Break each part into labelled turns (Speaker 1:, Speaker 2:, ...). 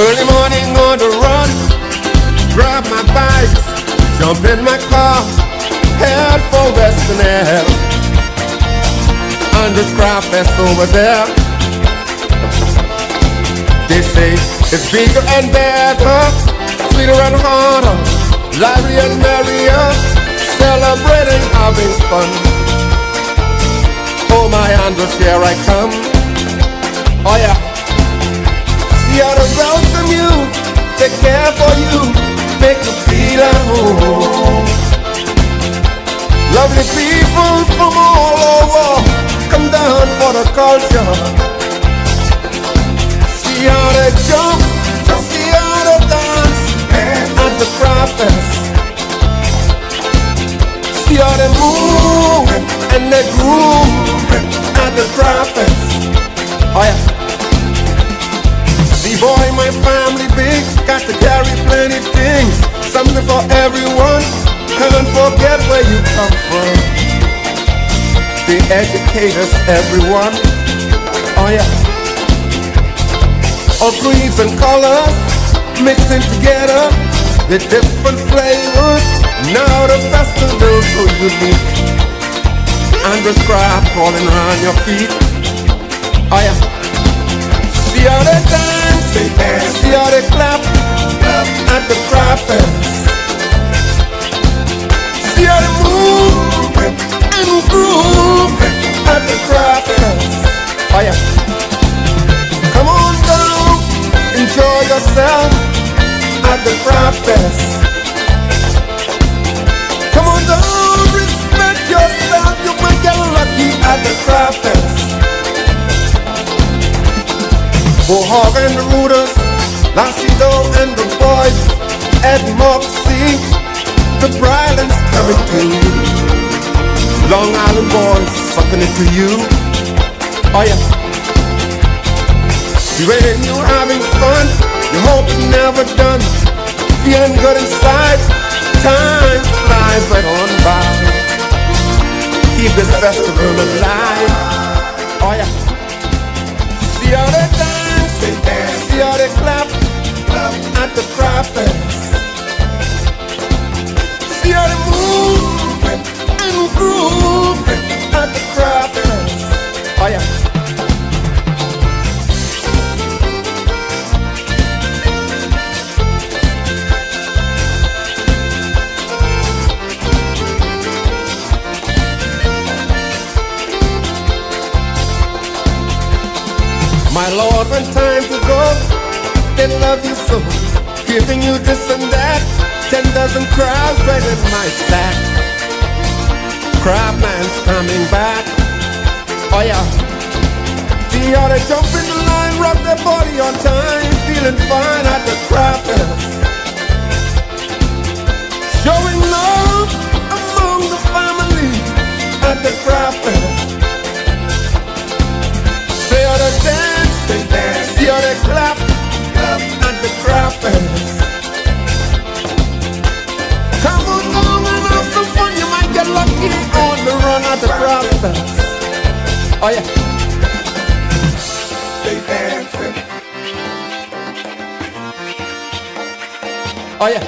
Speaker 1: Early morning on the run, grab my bike, jump in my car, head for Western Air. And this craft fest over there, they say it's bigger and better, sweeter and harder, lively and merrier, celebrating, having fun. Oh my Andres, here I come. Oh yeah. See how to welcome you, take care for you, make you feel at home. Lovely people from all over come down for the culture. See how they jump, just see how they dance at the craft fest. See how they move and they groove at the craft fest. Oh yeah. See boy, my family big, got to carry plenty things, something for everyone, can't forget where you come from. They educate us, everyone. Oh yeah. All creeds and colors mixing together, the different flavors. Now the festival's so unique. Andres Craft crawling around your feet. Oh yeah. See how they dance, see how they clap at the craft fest. See how they move and groove at the craft fest. Oh yeah. Come on down, enjoy yourself at the craft fest. Come on down, respect yourself, you might get lucky at the craft fest. Bohog and the Rooters, Lassido and the boys, Ed Moxie, the Brylands coming to you. Long Island boys sucking it to you. Oh yeah. See when you having fun, you hope you're never done. Feeling good inside, time flies right on by. Keep this festival alive. Oh yeah. See how they dance, see how they clap at the craft fest. See how they move and groove at the craft fest. Oh yeah. My Lord, when time to go, they love you so, giving you this and that, 10 dozen crowds right in my sack. Crabman's coming back. Oh yeah. See how they jump in the line, rock their body on time, feeling fine at the craft fest. Showing love among the family at the craft fest. Say how they dance, see how they clap at the craft fest. Come on down and have some fun, you might get lucky on the run at the craft fest. Oh yeah. They dancing. Oh yeah.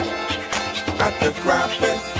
Speaker 1: At the craft fest.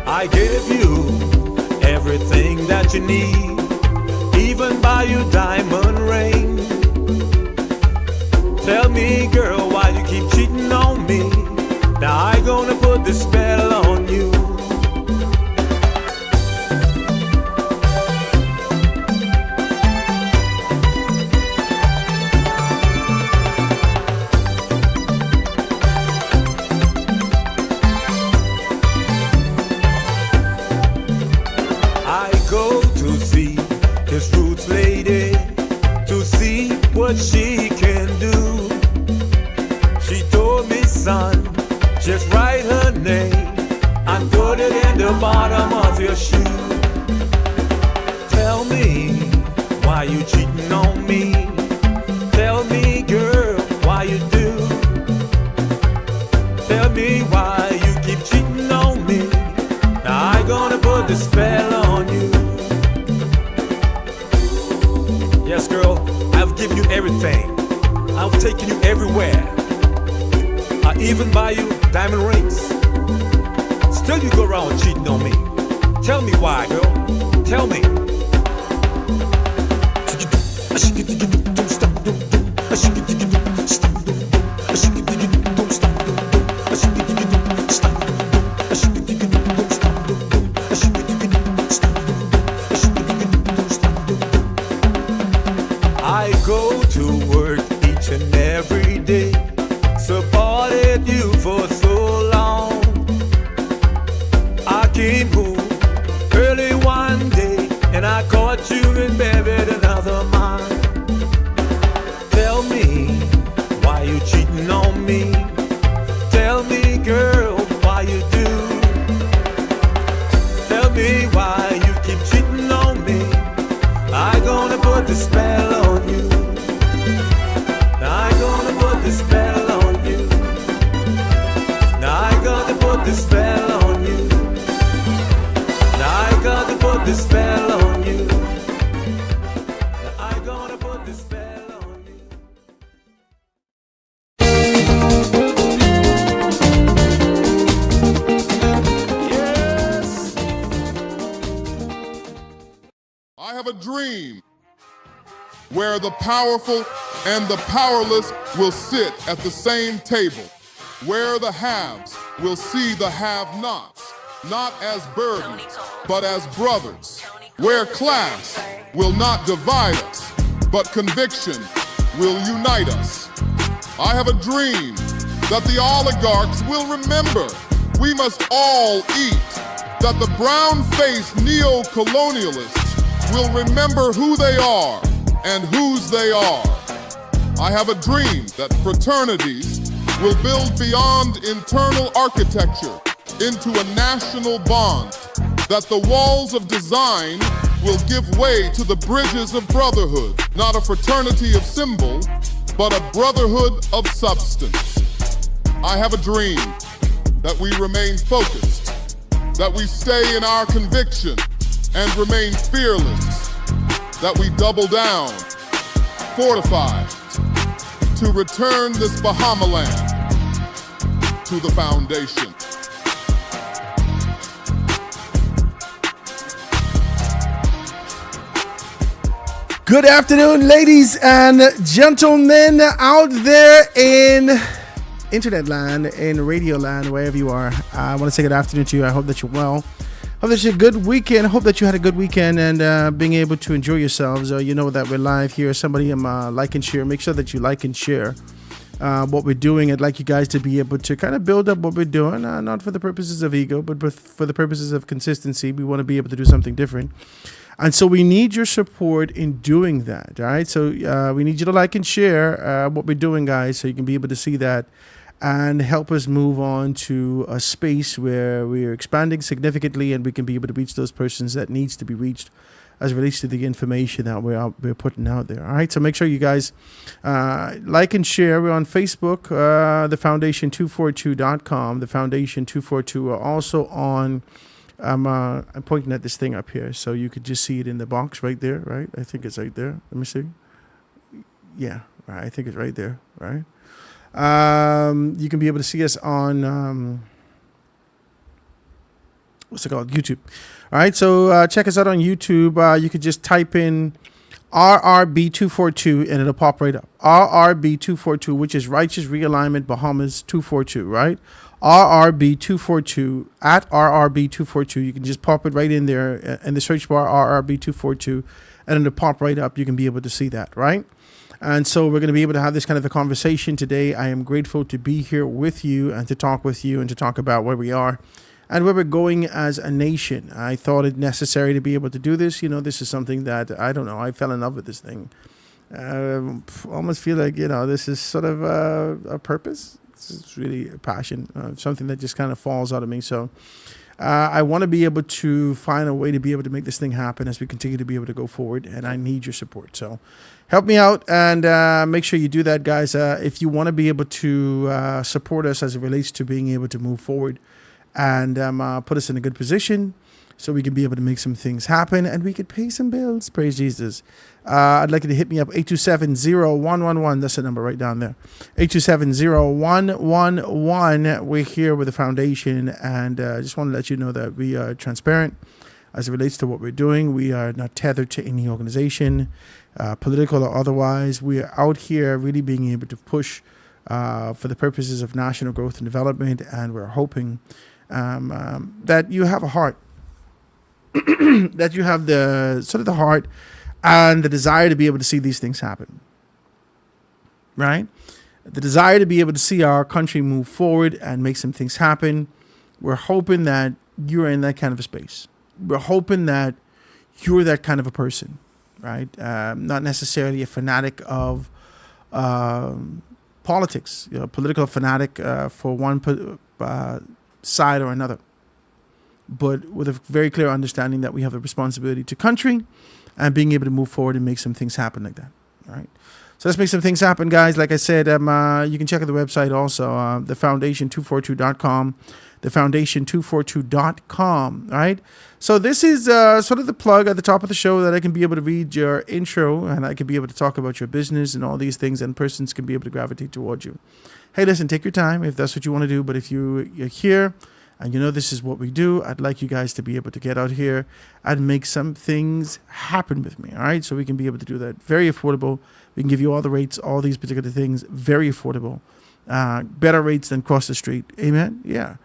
Speaker 2: I gave you everything that you need. even buy you diamond ring. Tell me, girl, why you keep cheating on me? Now I gonna put the spell on you. I go to see this roots lady to see what she can do. She told me, son, just write her name and put it in the bottom of your shoe. Tell me why you cheating on me. Tell me, girl, why you do. Tell me why you keep cheating on me. Now I gonna put the spell on you. Yes, girl, I've given you everything. I've taken you everywhere. I even buy you diamond rings. Still you go around cheating on me. Tell me why, girl. Tell me. I go to work each and every day, supported you for so long. I came home early one day and I caught you in bed with another man. Tell me why you cheating on me. Tell me, girl, why you do. Tell me why you keep cheating on me. I gonna put the spell on you. I gonna put the spell on you. Now I gotta put the spell on you. Now I gotta put the spell on you. Now I gonna put the spell on you. Yes.
Speaker 3: I have a dream where the powerful and the powerless will sit at the same table, where the haves will see the have-nots, not as burdens, but as brothers, where class will not divide us, but conviction will unite us. I have a dream that the oligarchs will remember we must all eat, that the brown-faced neo-colonialists will remember who they are and whose they are. I have a dream that fraternities will build beyond internal architecture into a national bond, that the walls of design will give way to the bridges of brotherhood, not a fraternity of symbol, but a brotherhood of substance. I have a dream that we remain focused, that we stay in our conviction and remain fearless, that we double down, fortified, to return this Bahamaland to the foundation.
Speaker 4: Good afternoon, ladies and gentlemen out there in internet land, in radio land, wherever you are. I want to say good afternoon to you. I hope that you're well. Hope that you had a good weekend. Hope that you had a good weekend and being able to enjoy yourselves. You know that we're live here. Somebody like and share. Make sure that you like and share what we're doing. I'd like you guys to be able to kind of build up what we're doing, not for the purposes of ego, but for the purposes of consistency. We want to be able to do something different. And so we need your support in doing that, all right? So we need you to like and share what we're doing, guys, so you can be able to see that and help us move on to a space where we're expanding significantly and we can be able to reach those persons that needs to be reached as it relates to the information that we're putting out there, all right? So make sure you guys like and share. We're on Facebook, thefoundation242.com, thefoundation242. We're also on... I'm pointing at this thing up here, so you could just see it in the box right there, right? I think it's right there. Let me see. Yeah, right. I think it's right there, right? You can be able to see us on what's it called? YouTube. All right, so check us out on YouTube. You could just type in RRB242 and it'll pop right up. RRB242, which is Righteous Realignment Bahamas 242, right? RRB242 at RRB242. You can just pop it right in there in the search bar, RRB242, and it'll pop right up. You can be able to see that, right? And so we're going to be able to have this kind of a conversation today. I am grateful to be here with you and to talk with you and to talk about where we are and where we're going as a nation. I thought it necessary to be able to do this. You know, this is something that, I don't know, I fell in love with this thing. Almost feel like, you know, this is sort of a purpose. It's really a passion, something that just kind of falls out of me. So I want to be able to find a way to be able to make this thing happen as we continue to be able to go forward. And I need your support. So help me out and make sure you do that, guys. If you want to be able to support us as it relates to being able to move forward and put us in a good position so we can be able to make some things happen and we could pay some bills. Praise Jesus. I'd like you to hit me up, 827-0111. That's the number right down there. 827-0111. We're here with the foundation, and I just want to let you know that we are transparent as it relates to what we're doing. We are not tethered to any organization, political or otherwise. We are out here really being able to push for the purposes of national growth and development, and we're hoping that you have a heart, that you have the sort of the heart and the desire to be able to see these things happen, right? The desire to be able to see our country move forward and make some things happen. We're hoping that you're in that kind of a space. We're hoping that you're that kind of a person, right? Not necessarily a fanatic of politics, you know, political fanatic for one side or another, but with a very clear understanding that we have a responsibility to country and being able to move forward and make some things happen like that. All right. So let's make some things happen, guys. Like I said, you can check out the website also, thefoundation242.com, thefoundation242.com. All right. So this is sort of the plug at the top of the show that I can be able to read your intro and I can be able to talk about your business and all these things, and persons can be able to gravitate towards you. Hey, listen, take your time if that's what you want to do. But if you're here and you know this is what we do, I'd like you guys to be able to get out here and make some things happen with me, all right? So we can be able to do that. Very affordable. We can give you all the rates, all these particular things, very affordable. Better rates than cross the street. Amen? Yeah.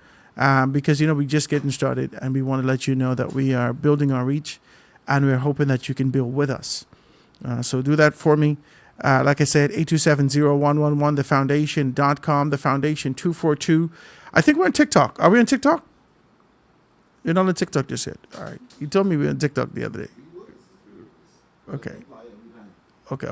Speaker 4: Because, you know, we're just getting started, and we want to let you know that we are building our reach, and we're hoping that you can build with us. So do that for me. Like I said, 827-0111, thefoundation.com, thefoundation242. I think we're on TikTok. Are we on TikTok? You're not on TikTok just yet. All right. You told me we were on TikTok the other day. Okay. Okay.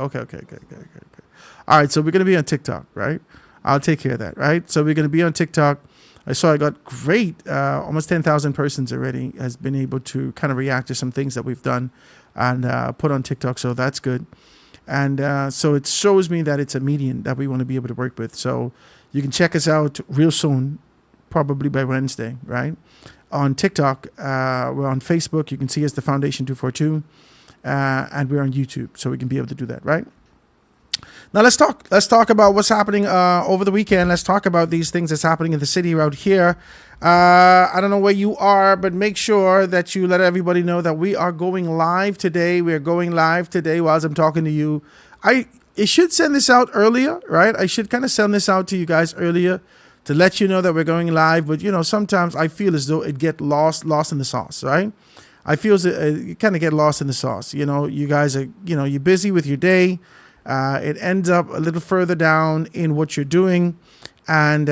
Speaker 4: All right. So we're going to be on TikTok, right? I'll take care of that, right? So we're going to be on TikTok. I saw I got great, almost 10,000 persons already has been able to kind of react to some things that we've done and put on TikTok. So that's good. And so it shows me that it's a medium that we want to be able to work with. So you can check us out real soon, probably by Wednesday, right? On TikTok, we're on Facebook. You can see us, The Foundation 242, and we're on YouTube, so we can be able to do that, right? Now let's talk. Let's talk about what's happening over the weekend. Let's talk about these things that's happening in the city out here. I don't know where you are, but make sure that you let everybody know that we are going live today. We are going live today whilst I'm talking to you. I should send this out earlier, right? I should kind of send this out to you guys earlier to let you know that we're going live. But, you know, sometimes I feel as though it get lost in the sauce, right? I feel you kind of get lost in the sauce. You know, you guys are, you know, you're busy with your day. It ends up a little further down in what you're doing, and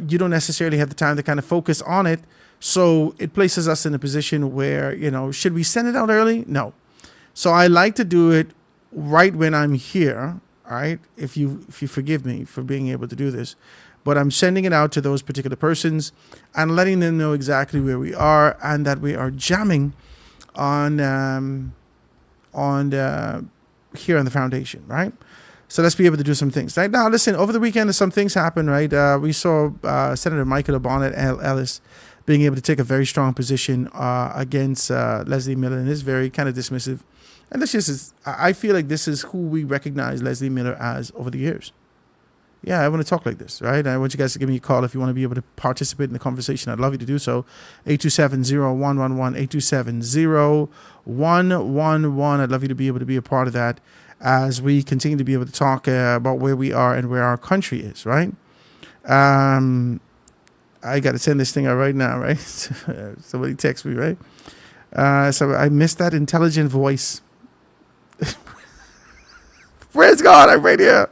Speaker 4: you don't necessarily have the time to kind of focus on it. So it places us in a position where, you know, should we send it out early? No. So I like to do it right when I'm here. All right. If you forgive me for being able to do this, but I'm sending it out to those particular persons and letting them know exactly where we are and that we are jamming on here on the foundation, right? So let's be able to do some things. Right now, listen, over the weekend, some things happened, right? We saw Senator Michael Bonnet Ellis being able to take a very strong position against Leslie Miller, and is very kind of dismissive. And this just is, I feel like this is who we recognize Leslie Miller as over the years. Yeah, I want to talk like this, right? I want you guys to give me a call if you want to be able to participate in the conversation. I'd love you to do so. 827-0111, 827-0111. I'd love you to be able to be a part of that as we continue to be able to talk about where we are and where our country is, right? I got to send this thing out right now, right? Somebody text me, right? So I missed that intelligent voice. Praise God, I'm right here.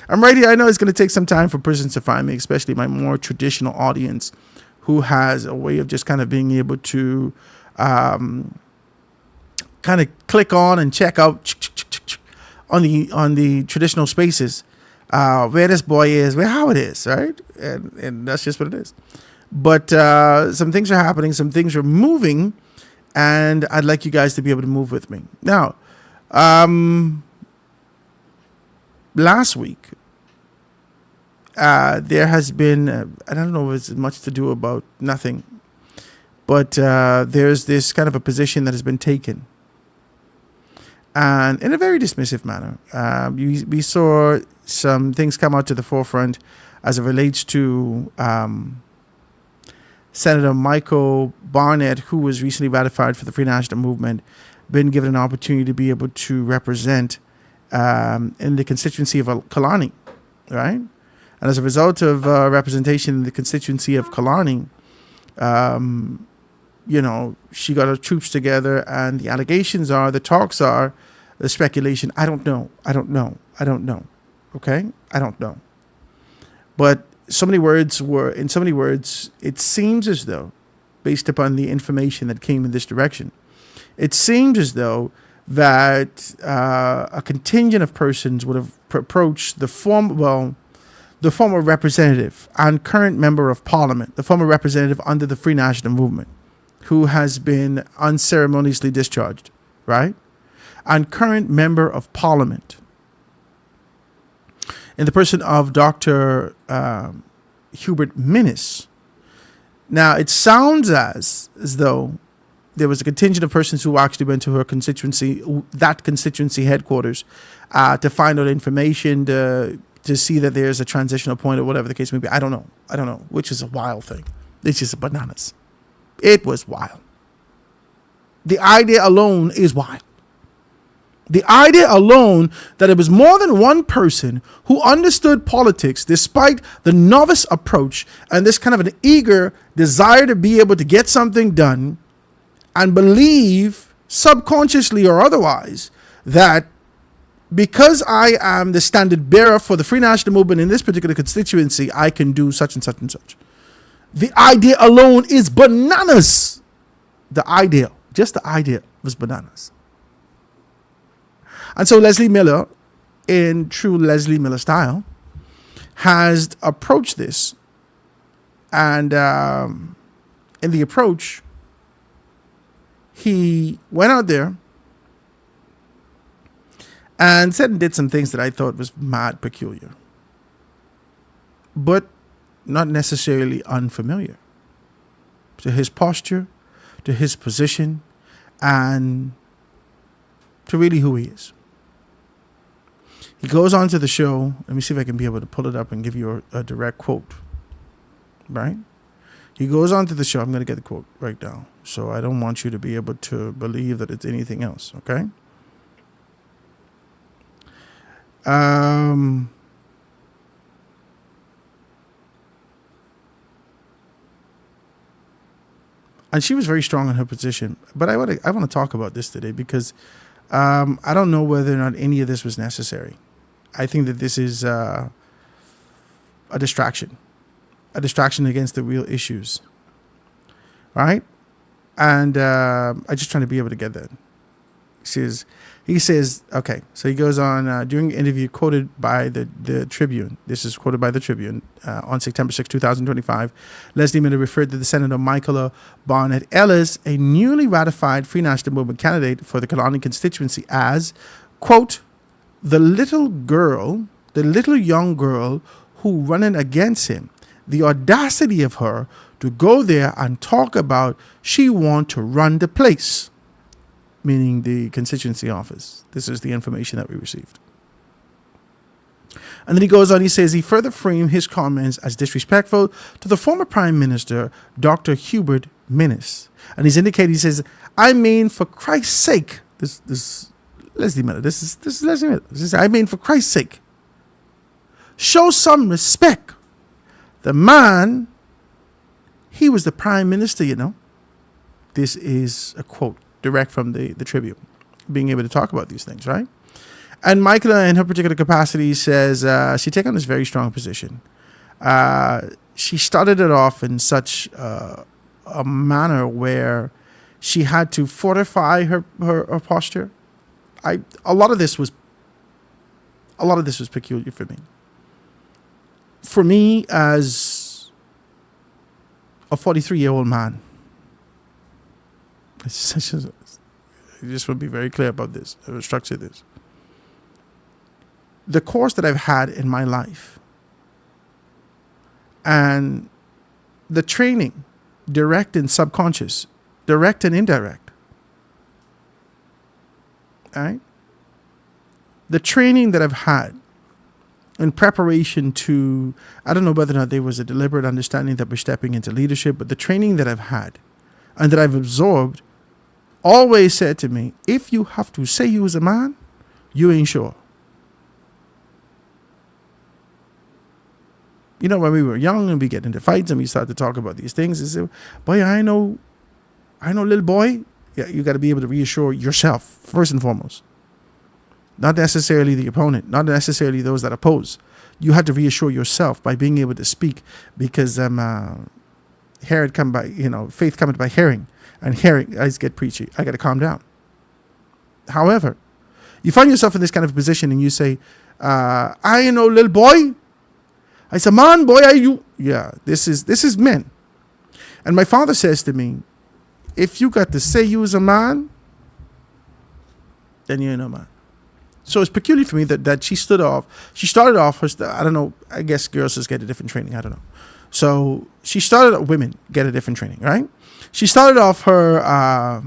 Speaker 4: I'm right here. I know it's going to take some time for persons to find me, especially my more traditional audience who has a way of just kind of being able to kind of click on and check out on the traditional spaces where this boy is, how it is, right? And that's just what it is. But some things are happening, some things are moving, and I'd like you guys to be able to move with me. Now, last week, there has been, I don't know if it's much to do about nothing, but there's this kind of a position that has been taken. And in a very dismissive manner. We saw some things come out to the forefront as it relates to Senator Michael Barnett, who was recently ratified for the Free National Movement, been given an opportunity to be able to represent in the constituency of Killarney, right? And as a result of representation in the constituency of Killarney, she got her troops together, and the allegations are, the talks are, the speculation. I don't know. Okay? I don't know. But in so many words, it seems as though, based upon the information that came in this direction, it seems as though that a contingent of persons would have approached the former representative and current member of parliament, the former representative under the Free National Movement, who has been unceremoniously discharged, right? And current member of parliament, in the person of Dr. Hubert Minnis. Now, it sounds as though there was a contingent of persons who actually went to her constituency, that constituency headquarters, to find out information, to see that there's a transitional point or whatever the case may be. I don't know, which is a wild thing. It's just bananas. It was wild. The idea alone is wild. The idea alone that it was more than one person who understood politics despite the novice approach and this kind of an eager desire to be able to get something done, and believe subconsciously or otherwise that because I am the standard bearer for the Free National Movement in this particular constituency, I can do such and such and such. The idea alone is bananas. Just the idea was bananas. And so Leslie Miller, in true Leslie Miller style, has approached this. And in the approach, he went out there and said and did some things that I thought was mad peculiar, but not necessarily unfamiliar to his posture, to his position, and to really who he is. He goes on to the show. Let me see if I can be able to pull it up and give you a direct quote. Right? He goes on to the show. I'm going to get the quote right now. So I don't want you to be able to believe that it's anything else. Okay? And she was very strong in her position. But I want to talk about this today because I don't know whether or not any of this was necessary. I think that this is a distraction against the real issues, right? And I'm just trying to be able to get that. He says, okay, so he goes on, during an interview quoted by the Tribune, this is quoted by the Tribune, on September 6, 2025, Leslie Miller referred to the Senator Michael Barnett Ellis, a newly ratified Free National Movement candidate for the Killarney constituency, as, quote, the little young girl who running against him, the audacity of her to go there and talk about she want to run the place, meaning the constituency office. This is the information that we received. And then he goes on, he says, he further framed his comments as disrespectful to the former Prime Minister, Dr. Hubert Minnis. And he's indicated, he says, I mean, for Christ's sake, this Leslie Miller, this is Leslie Miller. This is, I mean, for Christ's sake, show some respect. The man, he was the Prime Minister, you know. This is a quote direct from the Tribune, being able to talk about these things, right? And Michaela, in her particular capacity, says she took on this very strong position. She started it off in such a manner where she had to fortify her posture. A lot of this was peculiar for me. For me, as a 43-year-old man, I just want to be very clear about this. I will structure this. The course that I've had in my life and the training, direct and subconscious, direct and indirect, all right? The training that I've had in preparation to, I don't know whether or not there was a deliberate understanding that we're stepping into leadership, but the training that I've had and that I've absorbed always said to me, if you have to say you was a man, you ain't sure. You know, when we were young and we get into fights and we start to talk about these things, and say, boy, I know, little boy. Yeah, you got to be able to reassure yourself, first and foremost. Not necessarily the opponent, not necessarily those that oppose. You had to reassure yourself by being able to speak, because faith cometh by hearing, and hearing eyes get preachy. I got to calm down. However, you find yourself in this kind of position and you say, I ain't no little boy. I said, man, boy, are you? Yeah, this is men. And my father says to me, if you got to say you was a man, then you ain't no man. So it's peculiar for me that she started off, I don't know, I guess girls just get a different training, I don't know. So women get a different training, right? She started off her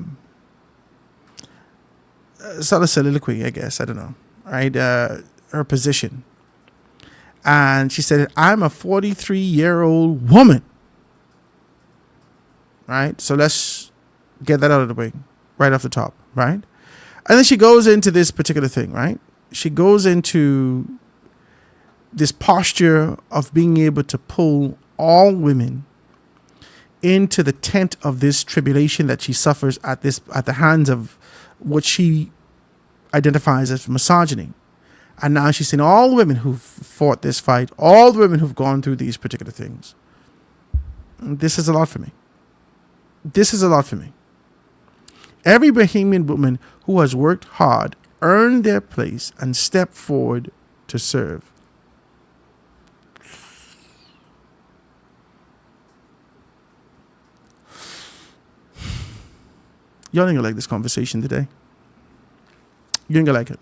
Speaker 4: sort of soliloquy, I guess, I don't know, right? Her position. And she said, I'm a 43-year-old woman. Right? So let's get that out of the way right off the top, right? And then she goes into this particular thing, right? She goes into this posture of being able to pull all women into the tent of this tribulation that she suffers at the hands of what she identifies as misogyny. And now she's seen all the women who've fought this fight, all the women who've gone through these particular things. And this is a lot for me. This is a lot for me. Every Bahamian woman who has worked hard, earned their place, and stepped forward to serve. Y'all ain't gonna like this conversation today. You ain't gonna like it.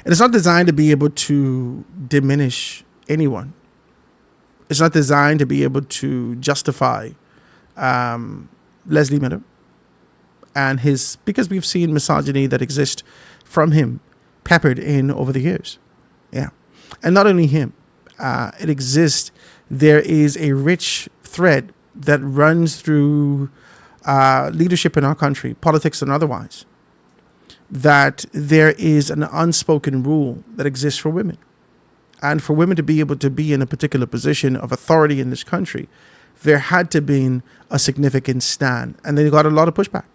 Speaker 4: And it's not designed to be able to diminish anyone. It's not designed to be able to justify Leslie Miller and because we've seen misogyny that exists from him peppered in over the years. Yeah. And not only him, it exists. There is a rich thread that runs through leadership in our country, politics and otherwise, that there is an unspoken rule that exists for women. And for women to be able to be in a particular position of authority in this country, there had to be a significant stand. And they got a lot of pushback.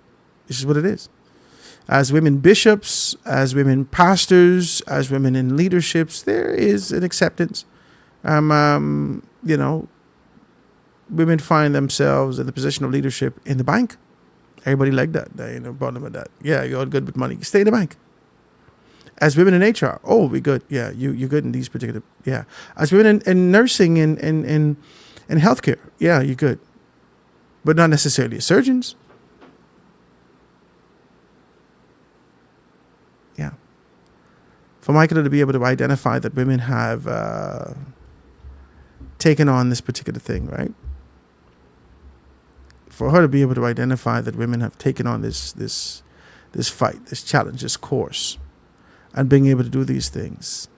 Speaker 4: This is what it is. As women bishops, as women pastors, as women in leaderships, there is an acceptance. Women find themselves in the position of leadership in the bank. Everybody like that. They ain't no problem with that. Yeah, you're all good with money. Stay in the bank. As women in HR, oh, we good. Yeah, you're good in these particular. Yeah. As women in nursing and healthcare, yeah, you're good. But not necessarily as surgeons. Yeah. For Michael to be able to identify that women have taken on this particular thing, right? For her to be able to identify that women have taken on this fight, this challenge, this course, and being able to do these things,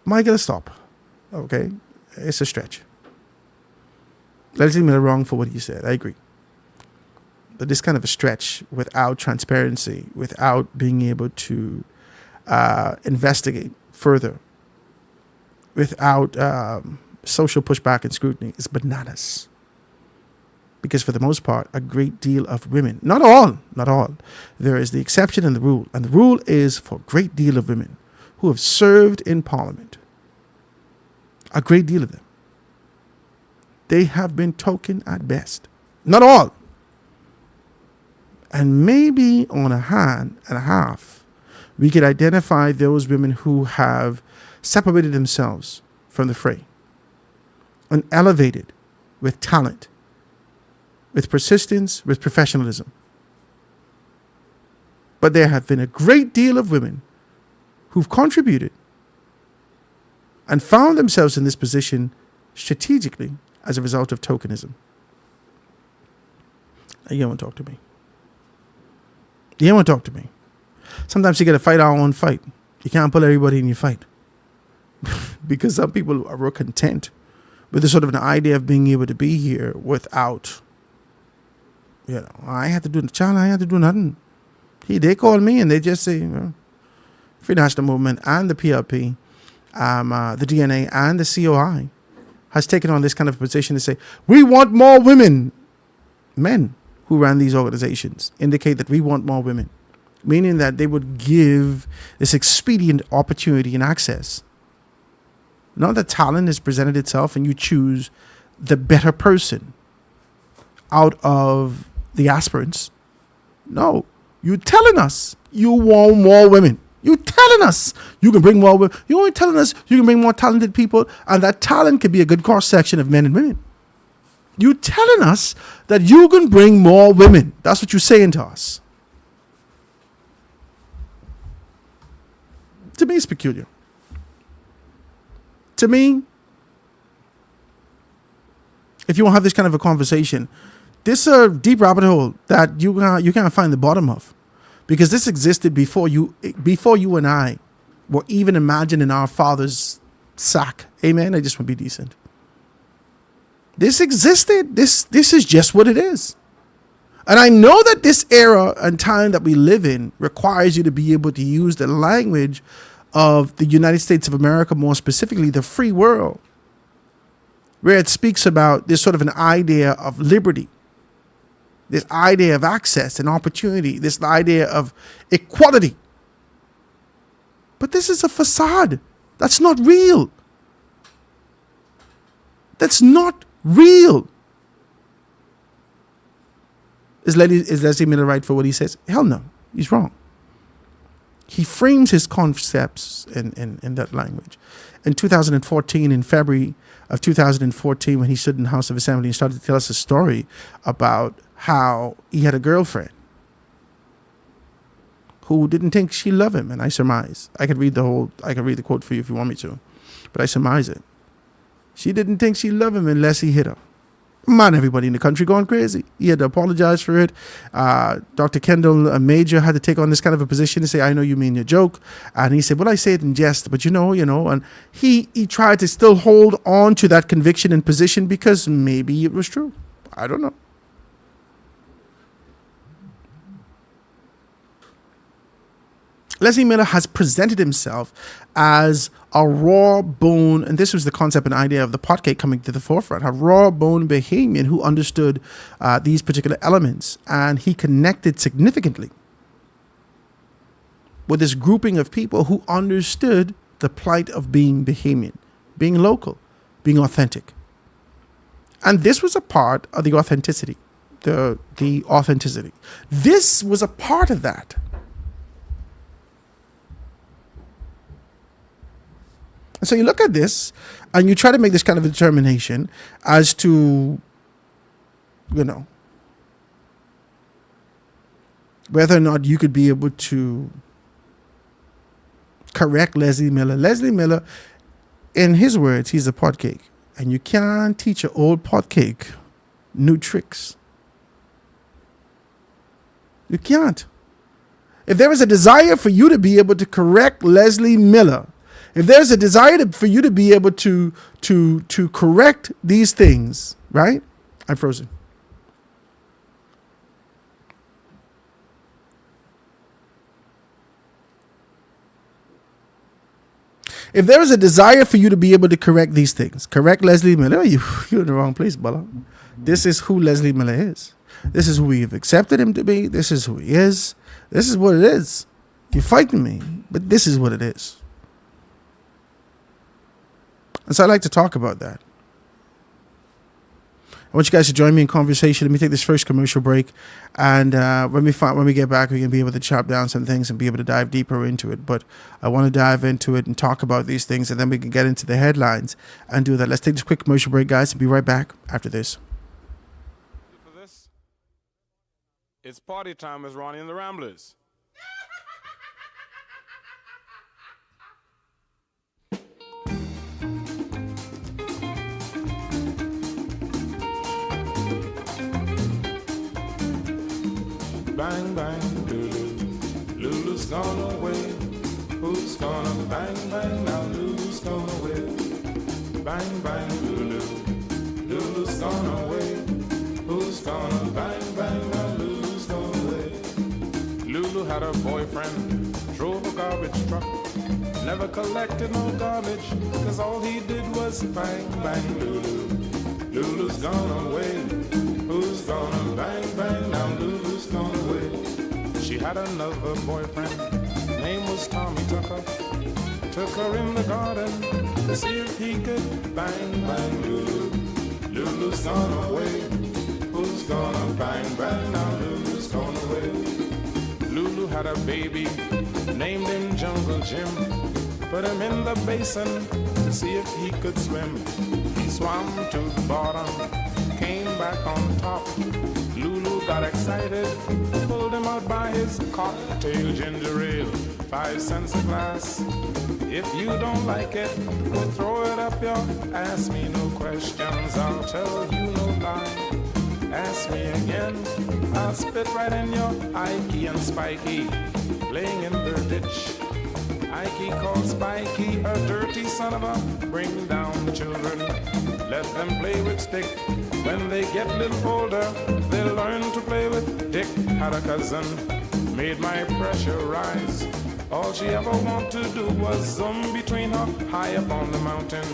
Speaker 4: Might get a stop. Okay? It's a stretch. Leslie Miller wrong for what he said. I agree. But this kind of a stretch without transparency, without being able to investigate further, without social pushback and scrutiny is bananas. Because for the most part, a great deal of women, not all, there is the exception and the rule. And the rule is for a great deal of women who have served in Parliament, a great deal of them, they have been token at best. Not all. And maybe on a hand and a half, we could identify those women who have separated themselves from the fray and elevated with talent, with persistence, with professionalism. But there have been a great deal of women who've contributed and found themselves in this position strategically as a result of tokenism. You don't want to talk to me. You don't want to talk to me. Sometimes you got to fight our own fight. You can't pull everybody in your fight. Because some people are content with the sort of an idea of being able to be here without, I had to do nothing. They call me and they just say, Free National Movement and the PLP, the DNA and the COI has taken on this kind of position to say, we want more women. Men who ran these organizations indicate that we want more women, meaning that they would give this expedient opportunity and access. Not that talent has presented itself and you choose the better person out of the aspirants. No, you're telling us you want more women. You're telling us you can bring more women. You're only telling us you can bring more talented people, and that talent could be a good cross-section of men and women. You're telling us that you can bring more women. That's what you're saying to us. To me, it's peculiar. To me, if you want to have this kind of a conversation, this is a deep rabbit hole that you can't find the bottom of. Because this existed before you and I were even imagining our father's sack. Amen? I just want to be decent. This existed. This is just what it is. And I know that this era and time that we live in requires you to be able to use the language of the United States of America, more specifically the free world, where it speaks about this sort of an idea of liberty, this idea of access and opportunity, this idea of equality. But this is a facade. That's not real. That's not real. Is Leslie Miller right for what he says? Hell no. He's wrong. He frames his concepts in that language. In 2014, in February of 2014, when he stood in the House of Assembly and started to tell us a story about how he had a girlfriend who didn't think she loved him. And I surmise, I could read the quote for you if you want me to, but I surmise it. She didn't think she loved him unless he hit her. Man, everybody in the country going crazy. He had to apologize for it. Dr. Kendall Major had to take on this kind of a position to say, I know you mean your joke. And he said, well, I say it in jest, but you know, and he tried to still hold on to that conviction and position because maybe it was true. I don't know. Leslie Miller has presented himself as a raw bone, and this was the concept and idea of the potcake coming to the forefront, a raw bone Bahamian who understood these particular elements, and he connected significantly with this grouping of people who understood the plight of being Bahamian, being local, being authentic. And this was a part of the authenticity, the authenticity. This was a part of that. And so you look at this and you try to make this kind of a determination as to, whether or not you could be able to correct Leslie Miller. Leslie Miller, in his words, he's a potcake. And you can't teach an old potcake new tricks. You can't. if there is a desire for you to be able to correct Leslie Miller, if there's a desire for you to be able to correct these things, right? I'm frozen. If there is a desire for you to be able to correct these things, correct Leslie Miller, you're in the wrong place, Bella. This is who Leslie Miller is. This is who we've accepted him to be. This is who he is. This is what it is. You're fighting me, but this is what it is. And so I'd like to talk about that. I want you guys to join me in conversation. Let me take this first commercial break. And when we get back, we can be able to chop down some things and be able to dive deeper into it. But I want to dive into it and talk about these things, and then we can get into the headlines and do that. Let's take this quick commercial break, guys, and be right back after this.
Speaker 5: For this, it's party time with Ronnie and the Ramblers. Bang, bang, Lulu. Lulu's gone away. Who's gonna bang, bang now? Lulu's gone away. Bang, bang, Lulu. Lulu's gone away. Who's gonna bang, bang now? Lulu's gone away. Lulu had a boyfriend, drove a garbage truck, never collected no garbage, cause all he did was bang, bang, Lulu. Lulu's gone away. Who's gonna bang, bang now? Lulu's gone away. She had another boyfriend, name was Tommy Tucker. Took her in the garden to see if he could bang, bang, Lulu. Lulu's gone away. Who's gonna bang, bang now? Lulu's gone away. Lulu had a baby, named him Jungle Jim. Put him in the basin to see if he could swim. He swam to the bottom, came back on top. Lulu got excited, pulled him out by his cocktail ginger ale, 5 cents a glass. If you don't like it, we'll throw it up your ass. Me no questions, I'll tell you no lie. Ask me again, I'll spit right in your Ikey and Spikey, laying in their ditch. Ikey called Spikey a dirty son of a, bring down the children, let them play with stick. When they get a little older, they'll learn to play with Dick. Had a cousin, made my pressure rise. All she ever wanted to do was zoom between her, high up on the mountain,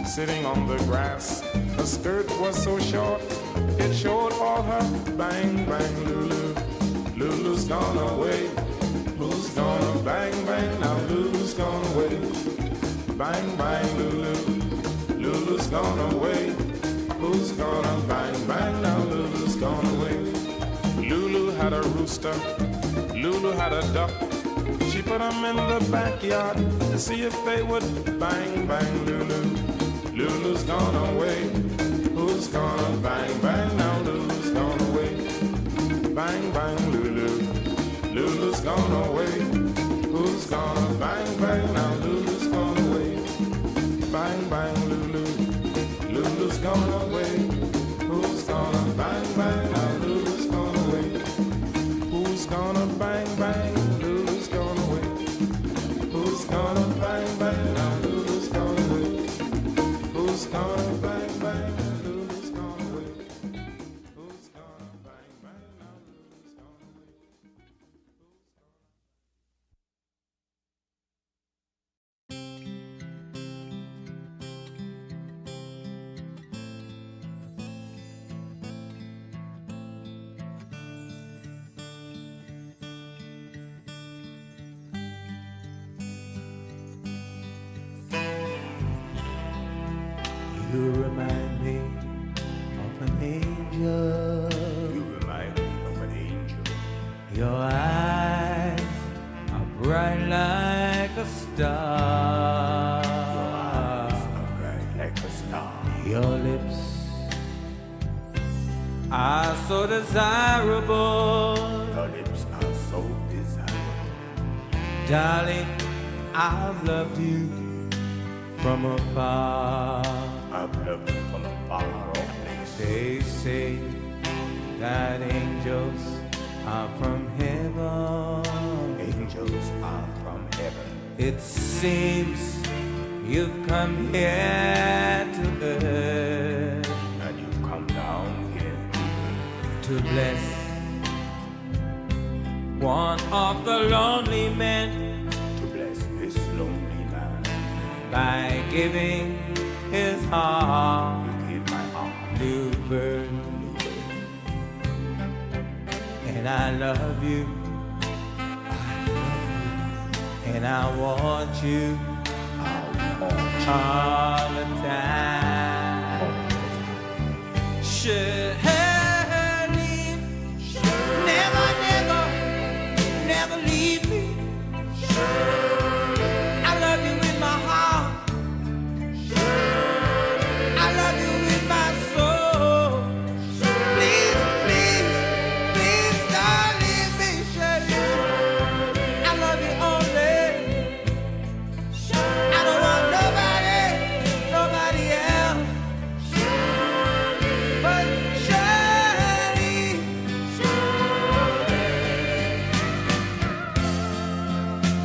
Speaker 5: sitting on the grass. Her skirt was so short, it showed all her bang, bang, Lulu. Lulu's gone away. Who's gonna bang, bang now? Lulu's gone away. Bang, bang, Lulu. Lulu's gone away. Who's gonna bang, bang now? Lulu's gone away. Lulu had a rooster. Lulu had a duck. She put them in the backyard to see if they would bang, bang, Lulu. Lulu's gone away. Who's gonna bang, bang now? Lulu's gone away. Bang, bang, Lulu. Lulu's gone away. Who's gonna bang, bang now? Lulu's gone away. Bang, bang, Lulu. Lulu's gone away. Who's gonna bang, bang now? Lulu's gone away. Who's gonna bang, bang? Lulu's gone away. Who's gonna bang, bang now? Lulu's gone away. Who's gonna bang, bang? Lulu's gone away. Who's gonna bang, bang now? Lulu's gone away.
Speaker 2: You remind me of an angel. You remind me of an angel. Your eyes are bright like a star. Your eyes are bright like a star. Your lips are so desirable. Your lips are so desirable. Darling, I've loved you from afar. I've loved you from afar off. They say that angels are from heaven. angels are from heaven. It seems you've come here to earth, and you've come down here to bless one of the lonely men, to bless this lonely man by giving his heart, you give my heart new birth. And I love you, and I want you all the time. Shirley, never, never, never leave me. I love you with my heart. I love you with my soul. Please, please, please don't leave me, Shirley. I love you only. I don't want nobody, nobody else but Shirley.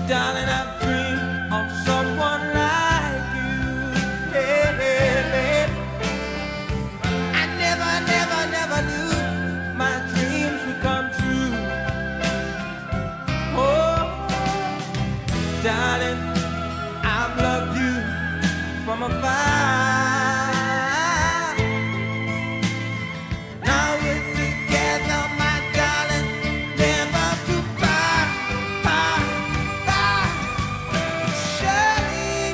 Speaker 2: Darling, I dream of someone like you. Yeah, yeah, yeah. I never, never, never knew my dreams would come true. Oh, darling, I've loved you from afar. Now we're together, my darling, never to part, part, part. Shirley,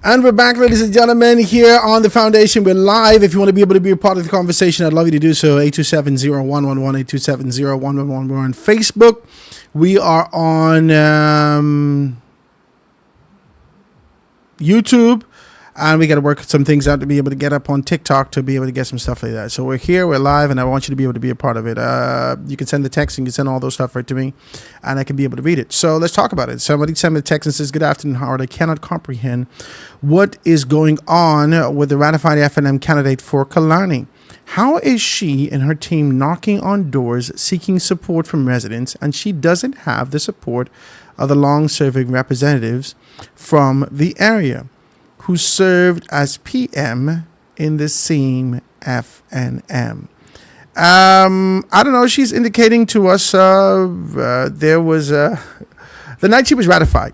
Speaker 4: And we're back, ladies and gentlemen, here on The Foundation. We're live. If you want to be able to be a part of the conversation, I'd love you to do so. 827-0111, 827-0111. We're on Facebook. We are on YouTube. And we got to work some things out to be able to get up on TikTok to be able to get some stuff like that. So we're here, we're live, and I want you to be able to be a part of it. You can send the text and you can send all those stuff right to me, and I can be able to read it. So let's talk about it. Somebody sent me a text and says, "Good afternoon, Howard. I cannot comprehend what is going on with the ratified FNM candidate for Killarney. How is she and her team knocking on doors seeking support from residents, and she doesn't have the support of the long-serving representatives from the area who served as PM in the same FNM?" I don't know. She's indicating to us there was the night she was ratified.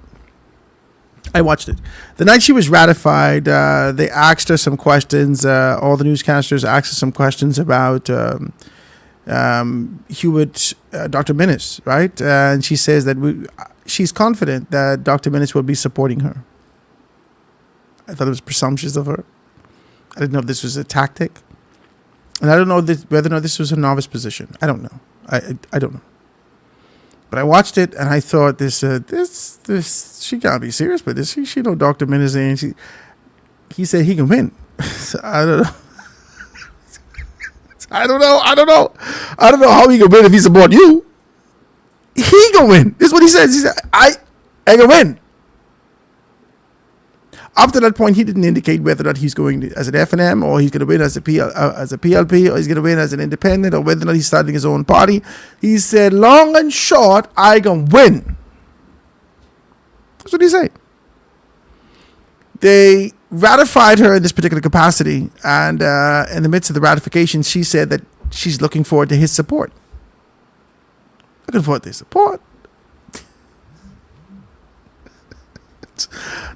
Speaker 4: I watched it. The night she was ratified, they asked her some questions. All the newscasters asked her some questions about Hewitt, Dr. Minnis, right? And she says that she's confident that Dr. Minnis will be supporting her. I thought it was presumptuous of her. I didn't know if this was a tactic. And I don't know whether or not this was a novice position. I don't know. I don't know. But I watched it and I thought this she can't be serious with this. She know Dr. Minnis, and he said he can win. So I don't know. I don't know how he can win if he support you. He can win. This is what he says. He said, I can win. Up to that point, he didn't indicate whether or not he's going as an FNM, or he's going to win as a PLP, or he's going to win as an independent, or whether or not he's starting his own party. He said, long and short, I can win. That's what he said. They ratified her in this particular capacity, and in the midst of the ratification, she said that she's looking forward to his support. Looking forward to his support.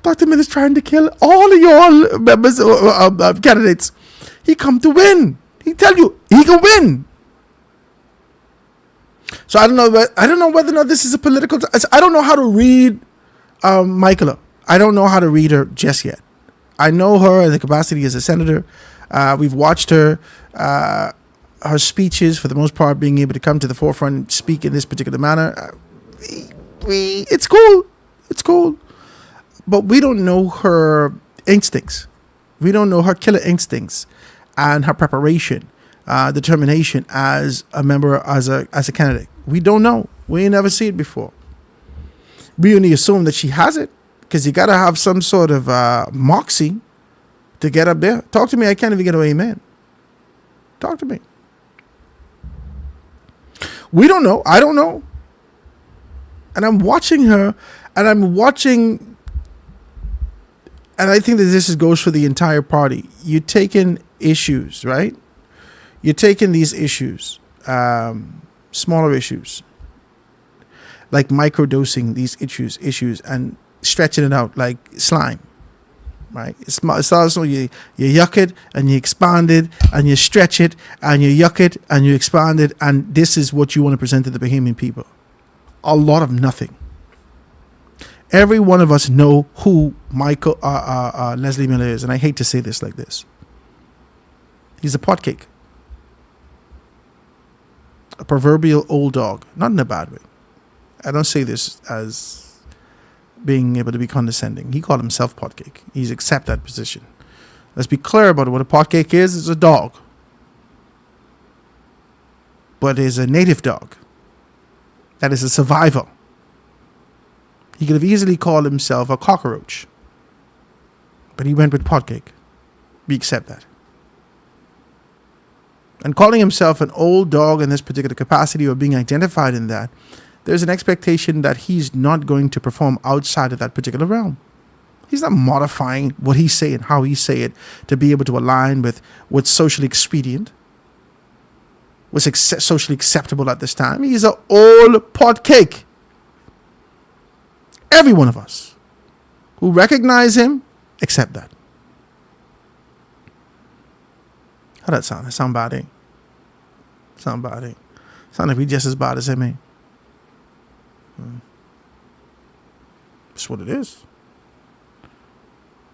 Speaker 4: Dr. Minnis trying to kill all of your members, candidates. He come to win. He tell you he can win. So I don't know whether or not this is a political. I don't know how to read Michaela. I don't know how to read her just yet. I know her in the capacity as a senator. We've watched her speeches, for the most part, being able to come to the forefront and speak in this particular manner. It's cool. It's cool. But we don't know her instincts. We don't know her killer instincts and her preparation, determination as a member, as a candidate. We don't know. We ain't never seen it before. We only assume that she has it, because you got to have some sort of moxie to get up there. Talk to me. I can't even get an amen. Talk to me. We don't know. I don't know. And I'm watching her, and I think that this goes for the entire party. You're taking issues, right? You're taking these issues, smaller issues, like microdosing these issues, and stretching it out like slime, right? It's also you yuck it and you expand it and you stretch it and you yuck it and you expand it, and this is what you want to present to the Bahamian people. A lot of nothing. Every one of us know who Leslie Miller is, and I hate to say this like this. He's a pot cake. A proverbial old dog, not in a bad way. I don't say this as being able to be condescending. He called himself pot cake. He's accept that position. Let's be clear about it. What a pot cake is. It's a dog. But it's a native dog. That is a survivor. He could have easily called himself a cockroach. But he went with pot cake. We accept that. And calling himself an old dog in this particular capacity, or being identified in that, there's an expectation that he's not going to perform outside of that particular realm. He's not modifying what he say and how he say it to be able to align with what's socially expedient, what's socially acceptable at this time. He's an old pot cake. Every one of us who recognize him, accept that. How that sound? That sound bad, eh? Sound bad, eh? Sound like we just as bad as him, eh? That's what it is.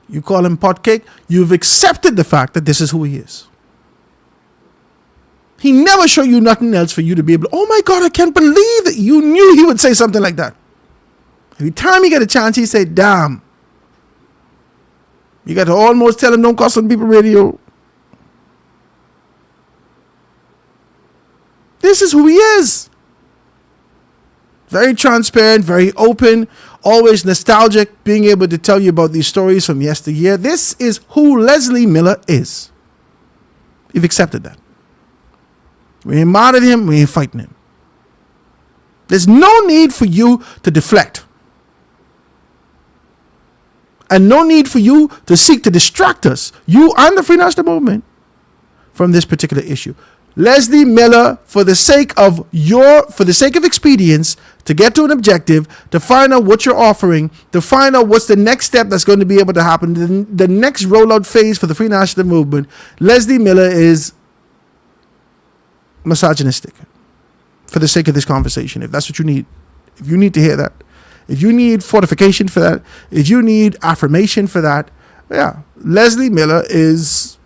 Speaker 4: You call him pot cake, you've accepted the fact that this is who he is. He never showed you nothing else for you to be able to, oh my God, I can't believe that you knew he would say something like that. Every time you get a chance, he say, damn. You got to almost tell him, don't cuss on people radio. This is who he is. Very transparent, very open, always nostalgic, being able to tell you about these stories from yesteryear. This is who Leslie Miller is. You've accepted that. We ain't mad at him, we ain't fighting him. There's no need for you to deflect. And no need for you to seek to distract us, you and the Free National Movement, from this particular issue. Leslie Miller, for the sake of expedience, to get to an objective, to find out what you're offering, to find out what's the next step that's going to be able to happen, the next rollout phase for the Free National Movement, Leslie Miller is misogynistic. For the sake of this conversation, if that's what you need, if you need to hear that, if you need fortification for that, if you need affirmation for that, yeah, Leslie Miller is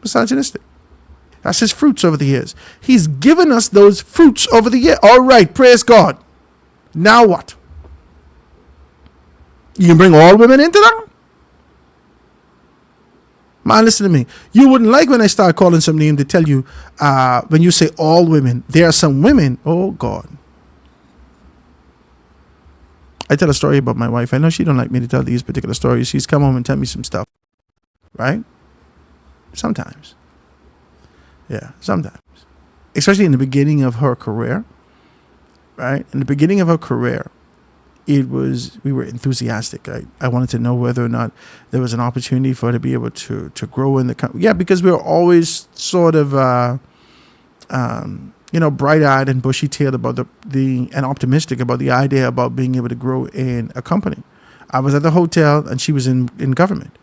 Speaker 4: misogynistic. That's his fruits over the years. He's given us those fruits over the year. All right, praise God. Now what? You can bring all women into that? Man, listen to me. You wouldn't like when I start calling some name to tell you, when you say all women, there are some women, oh God. I tell a story about my wife. I know she don't like me to tell these particular stories. She's come home and tell me some stuff. Right? Sometimes. Yeah, sometimes. Especially in the beginning of her career. Right? In the beginning of her career, we were enthusiastic. I wanted to know whether or not there was an opportunity for her to be able to grow in the company. Yeah, because we were always sort of bright-eyed and bushy-tailed about and optimistic about the idea about being able to grow in a company. I was at the hotel and she was in government.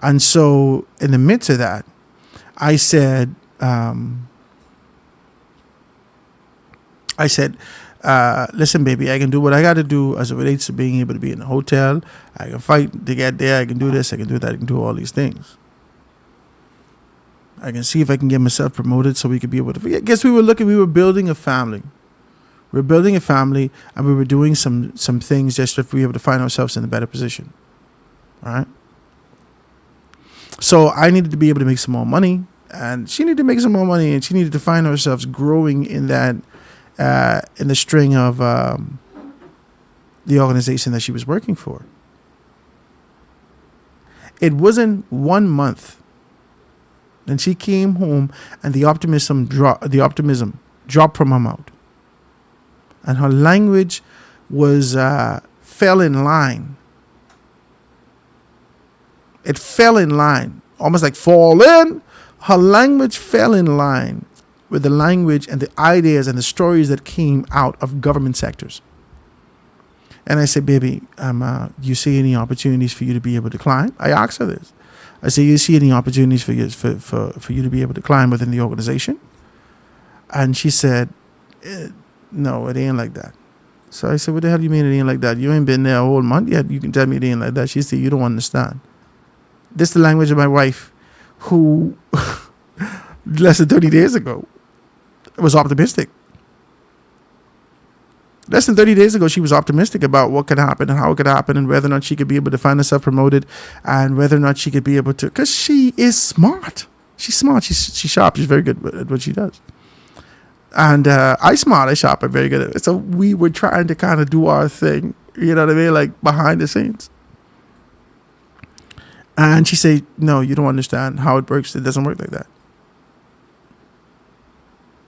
Speaker 4: And so in the midst of that, I said, listen, baby, I can do what I got to do as it relates to being able to be in a hotel. I can fight to get there. I can do this. I can do that. I can do all these things. I can see if I can get myself promoted so we could be able to. I guess we were building a family. We were building a family, and we were doing some things just to be able to find ourselves in a better position. All right. So I needed to be able to make some more money, and she needed to make some more money, and she needed to find ourselves growing in that, in the string of the organization that she was working for. It wasn't 1 month. And she came home and the optimism dropped from her mouth. And her language was fell in line. It fell in line, almost like fall in. Her language fell in line with the language and the ideas and the stories that came out of government sectors. And I said, baby, do you see any opportunities for you to be able to climb? I asked her this. I said, you see any opportunities for you to be able to climb within the organization? And she said, no, it ain't like that. So I said, what the hell do you mean it ain't like that? You ain't been there a whole month yet. You can tell me it ain't like that. She said, you don't understand. This is the language of my wife, who less than 30 days ago was optimistic. Less than 30 days ago, she was optimistic about what could happen and how it could happen and whether or not she could be able to find herself promoted and whether or not she could be able to, because she is smart. She's smart. She's sharp. She's very good at what she does. And I sharp, I'm very good at it. So we were trying to kind of do our thing, you know what I mean? Like behind the scenes. And she said, no, you don't understand how it works. It doesn't work like that.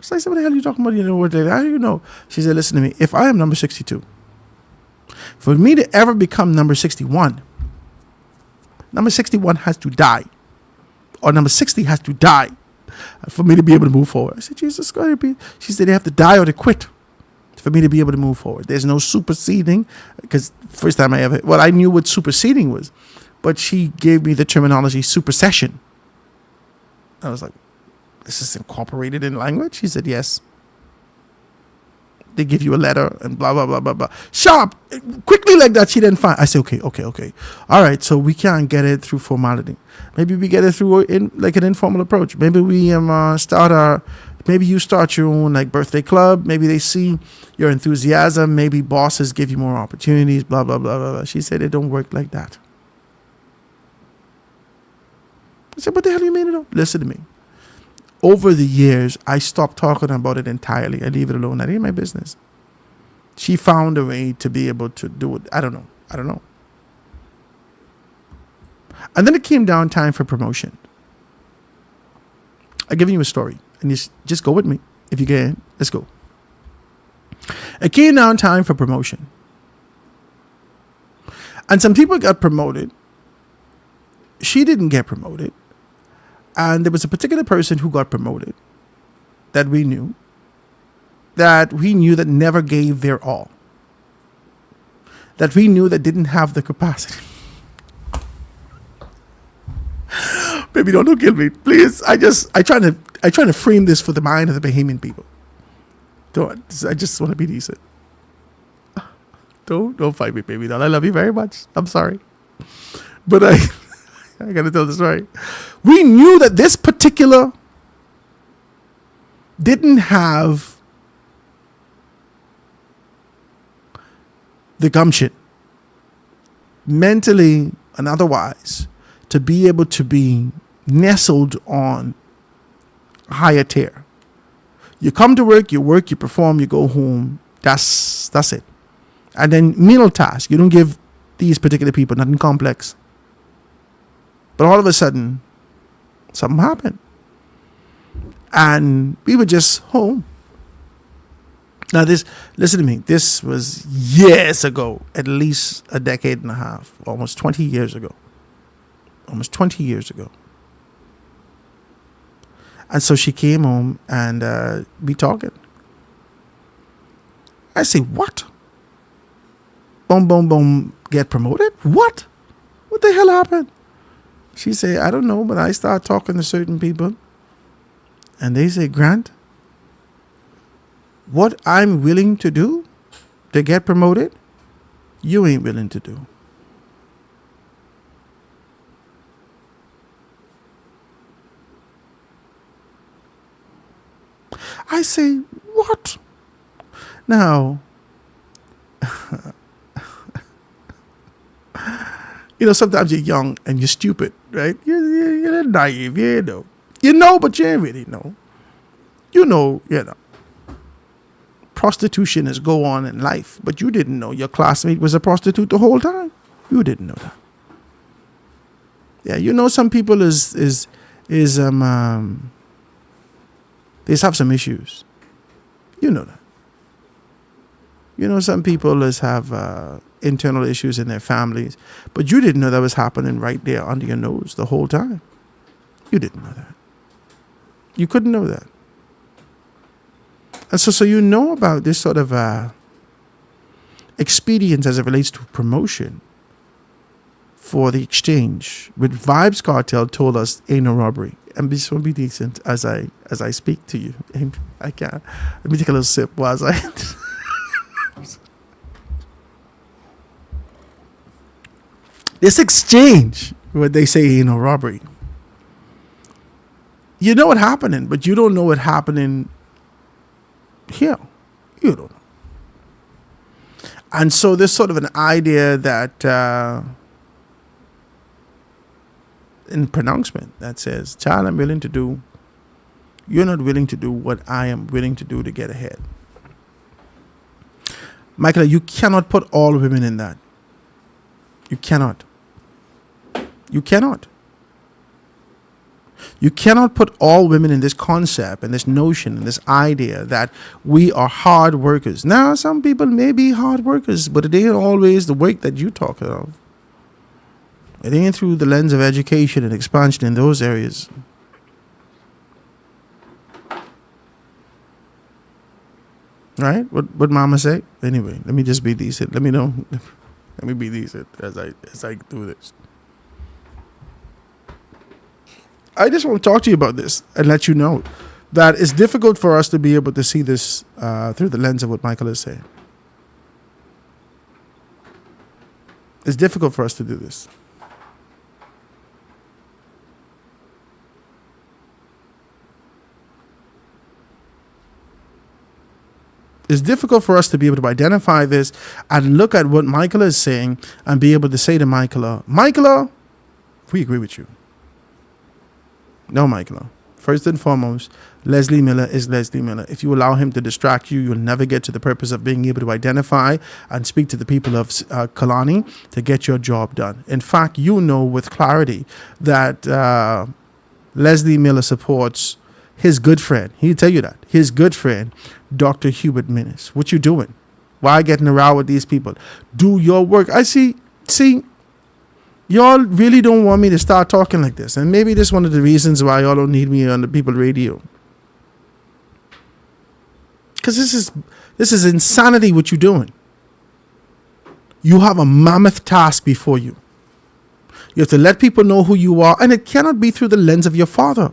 Speaker 4: So I said, what the hell are you talking about? You know what? How do you know? She said, listen to me. If I am number 62, for me to ever become number 61, number 61 has to die. Or number 60 has to die for me to be able to move forward. I said, Jesus Christ. She said, they have to die or to quit for me to be able to move forward. There's no superseding, because first time I knew what superseding was, but she gave me the terminology supersession. I was like, this is incorporated in language? She said, yes. They give you a letter and blah, blah, blah, blah, blah. Sharp. Quickly like that, she didn't find. I said, okay. All right, so we can't get it through formality. Maybe we get it through like an informal approach. Maybe we maybe you start your own like birthday club. Maybe they see your enthusiasm. Maybe bosses give you more opportunities, blah, blah, blah, blah, blah. She said, it don't work like that. I said, what the hell do you mean it don't? Listen to me. Over the years, I stopped talking about it entirely. I leave it alone. That ain't my business. She found a way to be able to do it. I don't know. And then it came down time for promotion. I'm giving you a story. And you just go with me. If you can, let's go. It came down time for promotion. And some people got promoted. She didn't get promoted. And there was a particular person who got promoted that we knew that never gave their all. That we knew that didn't have the capacity. Baby, don't kill me. Please. I try to frame this for the mind of the Bahamian people. I just want to be decent. Don't fight me, baby. I love you very much. I'm sorry. But I got to tell the story. We knew that this particular didn't have the gumption, mentally and otherwise, to be able to be nestled on a higher tier. You come to work, you perform, you go home. That's it. And then menial tasks. You don't give these particular people nothing complex. But all of a sudden, something happened. And we were just home. Now listen to me, this was years ago, at least a decade and a half, almost 20 years ago. And so she came home and we talking. I say, what? Boom, get promoted? What? What the hell happened? She said, I don't know, but I start talking to certain people. And they say, Grant, what I'm willing to do to get promoted, you ain't willing to do. I say, what? Now, sometimes you're young and you're stupid, right? You're naive, you know. You know, but you ain't really know. You know. Prostitution is go on in life, but you didn't know your classmate was a prostitute the whole time. You didn't know that. Yeah, you know, some people is they have some issues. You know that. You know, some people is have internal issues in their families, but you didn't know that was happening right there under your nose the whole time. You didn't know that. You couldn't know that. And so you know about this sort of expedience as it relates to promotion for the exchange, which Vibes Cartel told us ain't no robbery. And be so be decent as I speak to you. And I can't. Let me take a little sip while I. This exchange, what they say ain't no robbery. You know what happening, but you don't know what happening here. You don't know. And so there's sort of an idea that in pronouncement that says, child, I'm willing to do, you're not willing to do what I am willing to do to get ahead. Michael, you cannot put all women in that. You cannot. You cannot. You cannot put all women in this concept and this notion and this idea that we are hard workers. Now, some people may be hard workers, but it ain't always the work that you talk of. It ain't through the lens of education and expansion in those areas. Right? What mama say? Anyway, let me just be decent. Let me know. Let me be decent as I do this. I just want to talk to you about this and let you know that it's difficult for us to be able to see this through the lens of what Michael is saying. It's difficult for us to do this. It's difficult for us to be able to identify this and look at what Michael is saying and be able to say to Michael, we agree with you. No, Michael. First and foremost, Leslie Miller is Leslie Miller. If you allow him to distract you, you'll never get to the purpose of being able to identify and speak to the people of Kalani to get your job done. In fact, you know with clarity that Leslie Miller supports his good friend. He'll tell you that. His good friend, Dr. Hubert Minnis. What you doing? Why getting around with these people? Do your work. I see, y'all really don't want me to start talking like this. And maybe this is one of the reasons why y'all don't need me on the People Radio. Because this is insanity what you're doing. You have a mammoth task before you. You have to let people know who you are. And it cannot be through the lens of your father.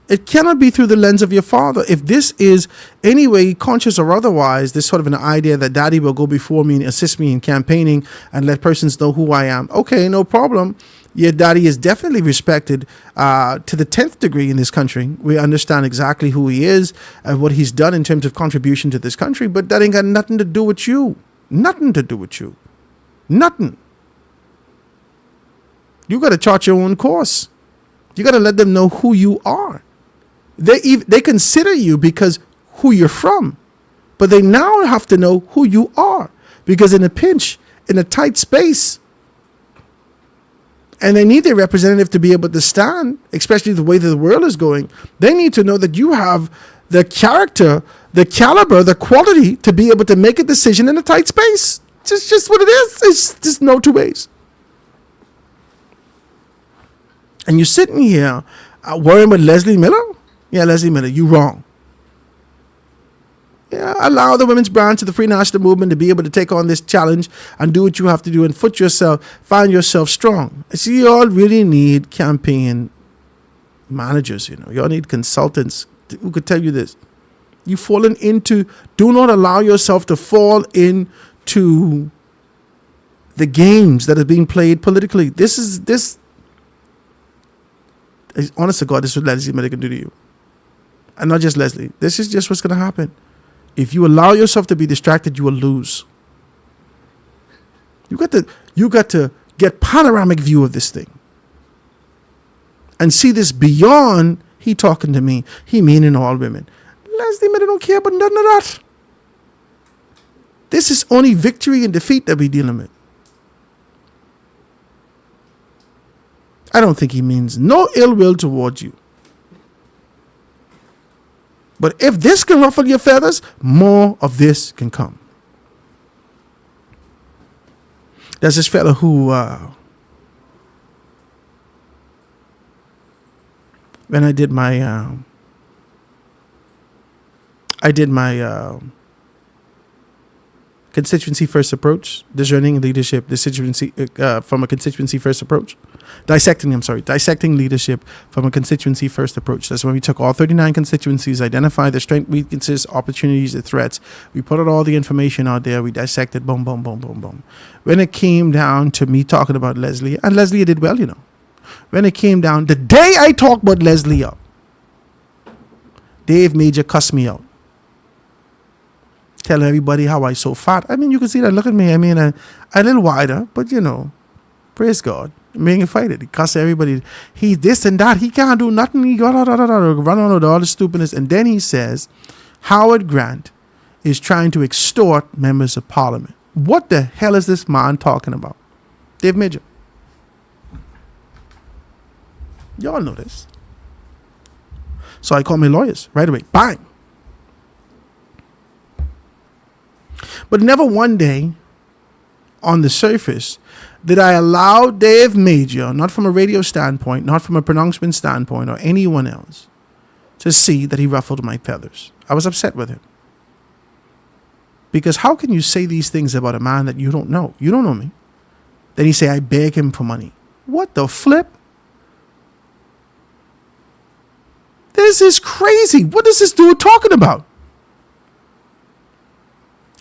Speaker 4: It cannot be through the lens of your father. If this is anyway, conscious or otherwise, this sort of an idea that daddy will go before me and assist me in campaigning and let persons know who I am. Okay, no problem. Your daddy is definitely respected to the 10th degree in this country. We understand exactly who he is and what he's done in terms of contribution to this country, but that ain't got nothing to do with you. Nothing to do with you. Nothing. You got to chart your own course. You got to let them know who you are. They consider you because who you're from, but they now have to know who you are because in a pinch, in a tight space, and they need their representative to be able to stand, especially the way that the world is going. They need to know that you have the character, the caliber, the quality to be able to make a decision in a tight space. It's just what it is. It's just no two ways. And you're sitting here worrying with Leslie Miller? Yeah, Leslie Miller, you wrong. Yeah, allow the women's branch of the Free National Movement to be able to take on this challenge and do what you have to do and find yourself strong. See, you all really need campaign managers, you all need consultants who could tell you this. You've fallen into, do not allow yourself to fall into the games that are being played politically. Honest to God, this is what Leslie Miller can do to you. And not just Leslie. This is just what's going to happen. If you allow yourself to be distracted, you will lose. You got to get panoramic view of this thing. And see this beyond, he talking to me, he meaning all women. Leslie Miller don't care about none of that. This is only victory and defeat that we're dealing with. I don't think he means no ill will towards you. But if this can ruffle your feathers, more of this can come. There's this fella who, when I did my constituency first approach, discerning leadership, from a constituency first approach, dissecting leadership from a constituency first approach. That's when we took all 39 constituencies, identified the strengths, weaknesses, opportunities, the threats. We put all the information out there. We dissected, boom, boom, boom, boom, boom. When it came down to me talking about Leslie, and Leslie did well, When it came down, the day I talked about Leslie up, Dave Major cussed me out. Tell everybody how I so fat. I mean, you can see that. Look at me. I mean, a little wider, but praise God. Making fight it. He cuss everybody. He this and that. He can't do nothing. He run on with all the stupidness. And then he says, Howard Grant is trying to extort members of parliament. What the hell is this man talking about? Dave Major. Y'all know this. So I called my lawyers right away. Bang. But never one day on the surface did I allow Dave Major, not from a radio standpoint, not from a pronouncement standpoint, or anyone else, to see that he ruffled my feathers. I was upset with him. Because how can you say these things about a man that you don't know? You don't know me. Then you say, I beg him for money. What the flip? This is crazy. What is this dude talking about?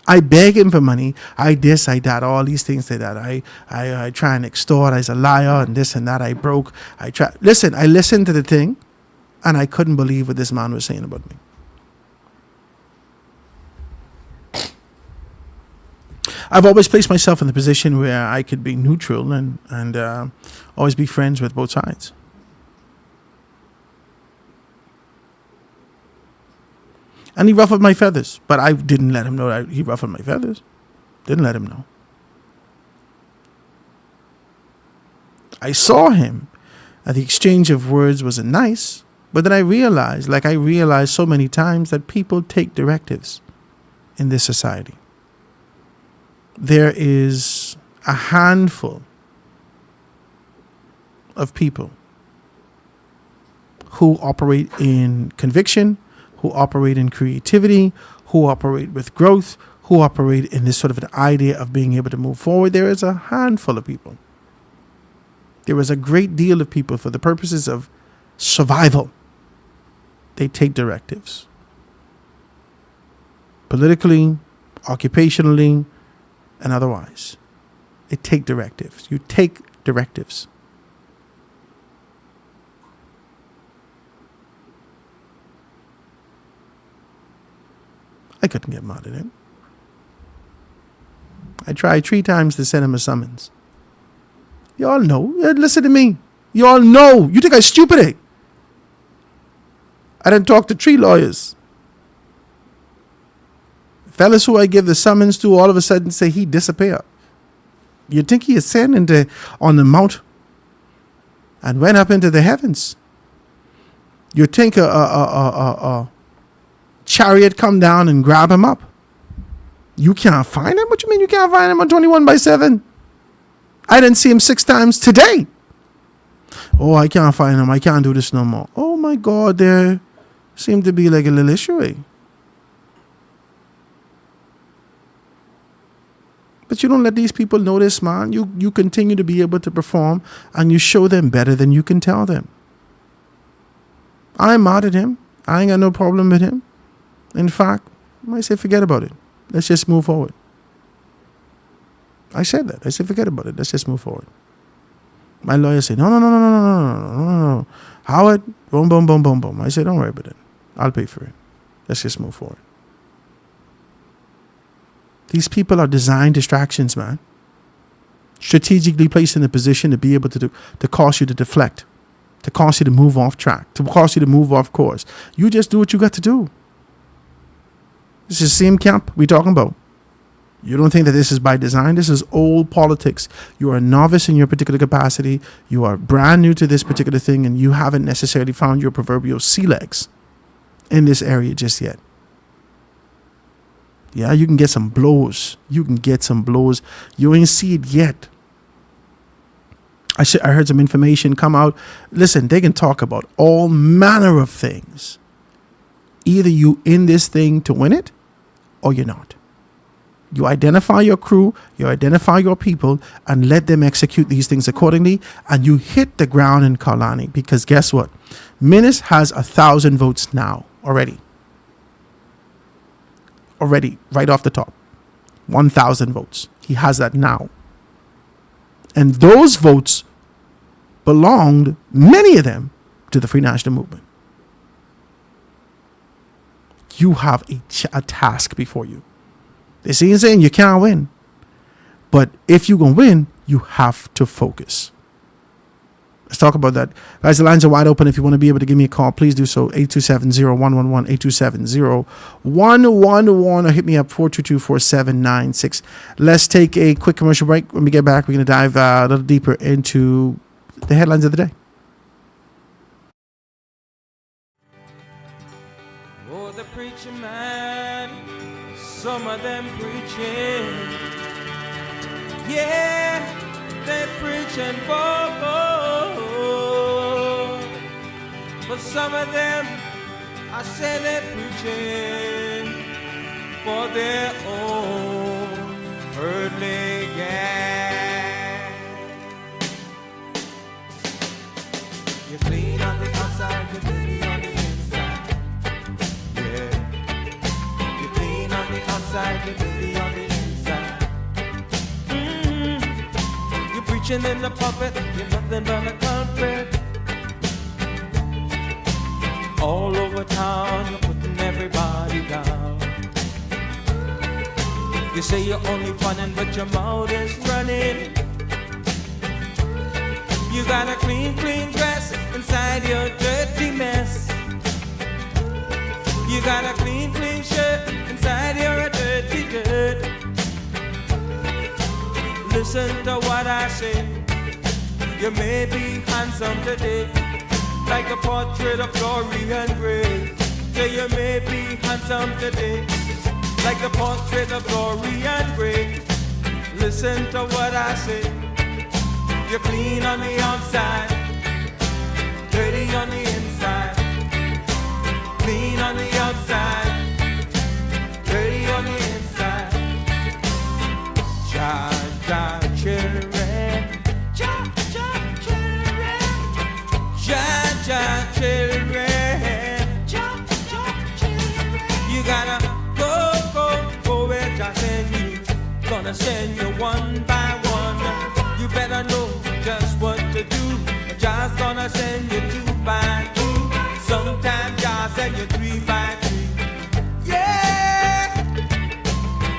Speaker 4: I beg him for money. I this, I that, all these things that I try and extort. I's a liar and this and that. I broke. I listened to the thing and I couldn't believe what this man was saying about me. I've always placed myself in the position where I could be neutral and always be friends with both sides. And he ruffled my feathers. But I didn't let him know that he ruffled my feathers. Didn't let him know. I saw him. And the exchange of words wasn't nice. But then I realized, like I realized so many times, that people take directives in this society. There is a handful of people who operate in conviction, who operate in creativity, who operate with growth, who operate in this sort of an idea of being able to move forward. There is a handful of people. There is a great deal of people for the purposes of survival. They take directives. Politically, occupationally, and otherwise. They take directives. You take directives. I couldn't get mad at him. I tried 3 times to send him a summons. Y'all know. Listen to me. Y'all know. You think I'm stupid, eh? I didn't talk to 3 lawyers. Fellas who I give the summons to all of a sudden say he disappeared. You think he ascended on the mount and went up into the heavens? You think a chariot come down and grab him up? You can't find him? What you mean you can't find him on 21/7? I didn't see him 6 times today. Oh, I can't find him. I can't do this no more. Oh my God, there seemed to be like a little issue. Eh? But you don't let these people know this, man. You continue to be able to perform and you show them better than you can tell them. I'm mad at him. I ain't got no problem with him. In fact, I say forget about it. Let's just move forward. I said that. I said forget about it. Let's just move forward. My lawyer said, no. Howard, boom, boom, boom, boom, boom. I said, don't worry about it. I'll pay for it. Let's just move forward. These people are designed distractions, man. Strategically placed in a position to be able to cause you to deflect, to cause you to move off track, to cause you to move off course. You just do what you got to do. This is the same camp we talking about. You don't think that this is by design? This is old politics. You are a novice in your particular capacity. You are brand new to this particular thing, and you haven't necessarily found your proverbial sea legs in this area just yet. Yeah, you can get some blows. You can get some blows. You ain't see it yet. I heard some information come out. Listen, they can talk about all manner of things. Either you in this thing to win it, or you're not. You identify your crew, you identify your people, and let them execute these things accordingly, and you hit the ground in Kalani. Because guess what? Minnis has 1,000 votes now already. Already, right off the top. 1,000 votes. He has that now. And those votes belonged, many of them, to the Free National Movement. You have a task before you. This ain't saying you can't win. But if you're going to win, you have to focus. Let's talk about that. Guys, the lines are wide open. If you want to be able to give me a call, please do so. 827-0111, 827-0111, or hit me up 422-4796. Let's take a quick commercial break. When we get back, we're going to dive a little deeper into the headlines of the day.
Speaker 2: Oh, the preacher man, some of them preaching. Yeah, they're preaching for God. But some of them, I say they're preaching for their own earthly gain. You're clean on the outside, you're dirty on the inside. Yeah. You're clean on the outside, you're dirty on the inside. You're preaching in the pulpit, you're nothing but a culprit. All over town, you're putting everybody down. You say you're only funning, but your mouth is running. You got a clean dress inside your dirty mess. You got a clean shirt inside your dirty dirt. Listen to what I say. You may be handsome today, like a portrait of Dorian Gray. Say you may be handsome today, like the portrait of Dorian Gray. Listen to what I say. You're clean on the outside, dirty on the inside. Clean on the outside, dirty on the inside. Cha cha children, cha cha children, cha cha children, cha cha children. You gotta go where I send you. Gonna send you one by one. You better know just what to do. Just gonna send you 2 by 2. Sometimes Jah send you 3 by 3. Yeah,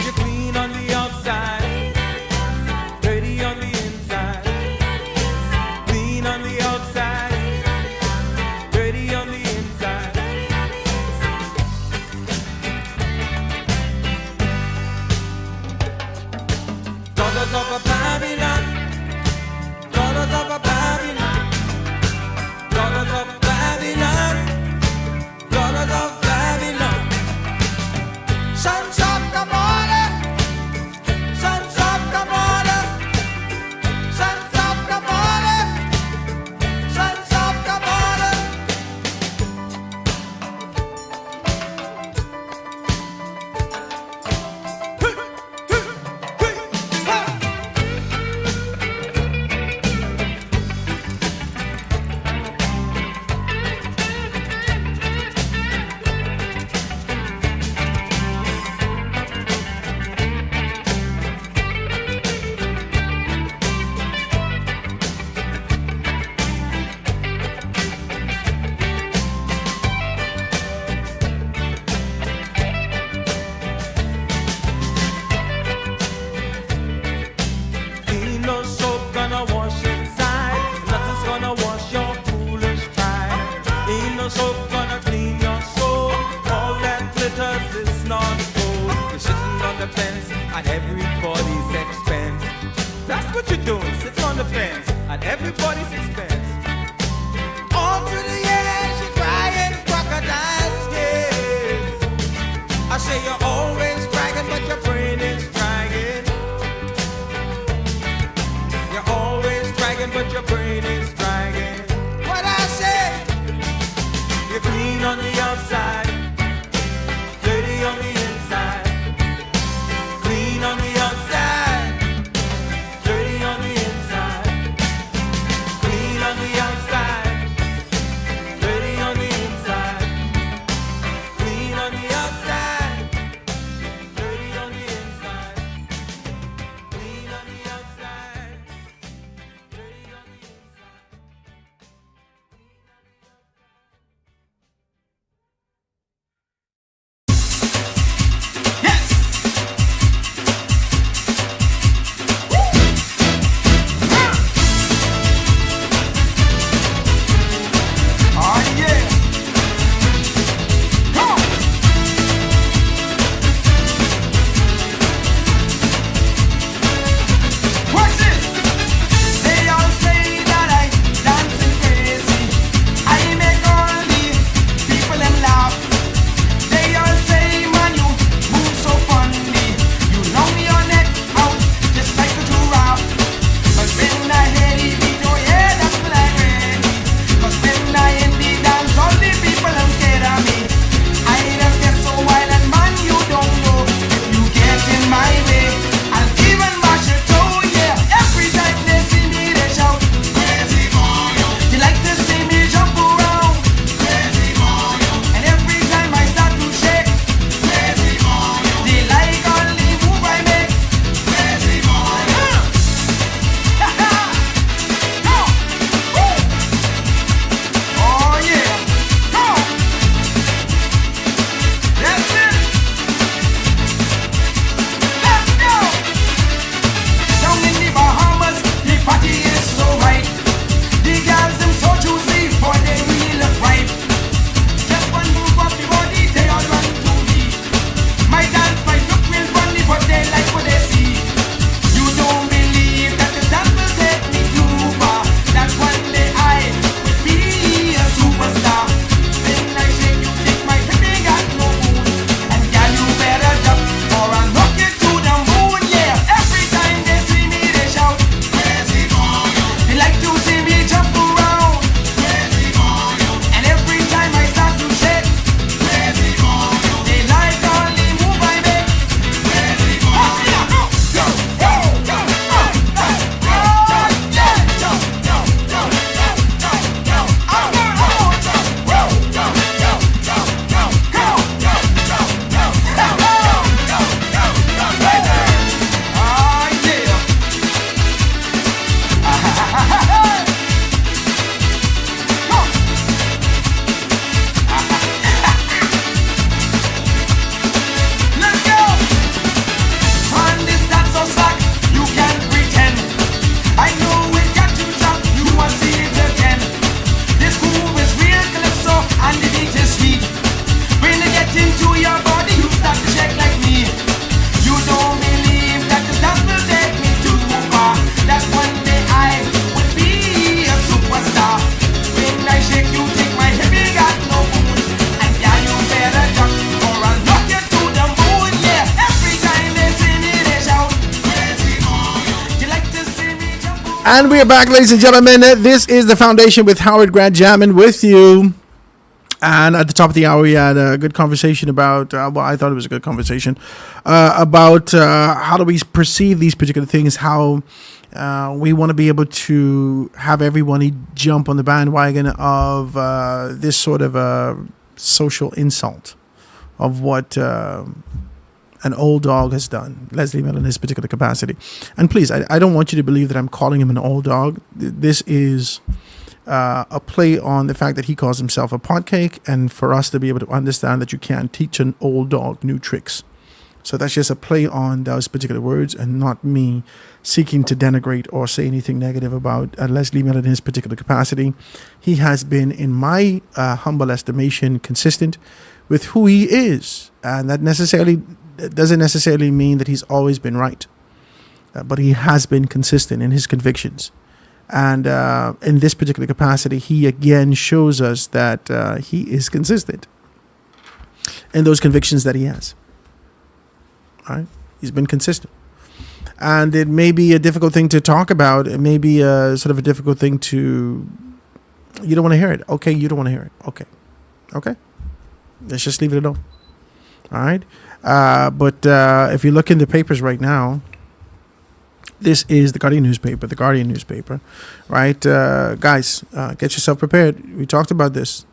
Speaker 2: you're clean on the outside, dirty on the inside. Clean on the outside, dirty on the inside. Daughters of a Babylon, daughters of a Babylon, daughters of Babylon, daughters of Babylon. Sons of Gomorrah, sons of Gomorrah, sons of Gomorrah, sons of Gomorrah. at everybody's expense. All through the years, you're crying crocodiles, yeah. I say you're always bragging, but your brain is dragging. You're always bragging, but your brain is dragging. What I say? You're clean on the outside, dirty on the inside. Clean on the outside, dirty on the inside. Clean on the outside, dirty on the inside. Clean on the outside, dirty on the inside. Clean on the outside, dirty on the inside.
Speaker 4: And we are back, ladies and gentlemen. This is The Foundation with Howard Grant jamming with you. And at the top of the hour, we had a good conversation about, well, I thought it was a good conversation, about how do we perceive these particular things, how we want to be able to have everyone jump on the bandwagon of this sort of social insult of what an old dog has done, Leslie Miller in his particular capacity. And please, I don't want you to believe that I'm calling him an old dog. This is a play on the fact that he calls himself a potcake, and for us to be able to understand that you can't teach an old dog new tricks. So that's just a play on those particular words, and not me seeking to denigrate or say anything negative about Leslie Miller in his particular capacity. He has been, in my humble estimation, consistent with who he is, and that doesn't necessarily mean that he's always been right, but he has been consistent in his convictions. And in this particular capacity, he again shows us that he is consistent in those convictions that he has. All right? He's been consistent. And it may be a difficult thing to talk about. It may be a sort of a difficult thing to... You don't want to hear it. Okay, you don't want to hear it. Okay. Okay. Let's just leave it alone. All right? But if you look in the papers right now, this is the Guardian newspaper, right? Guys, get yourself prepared. We talked about this.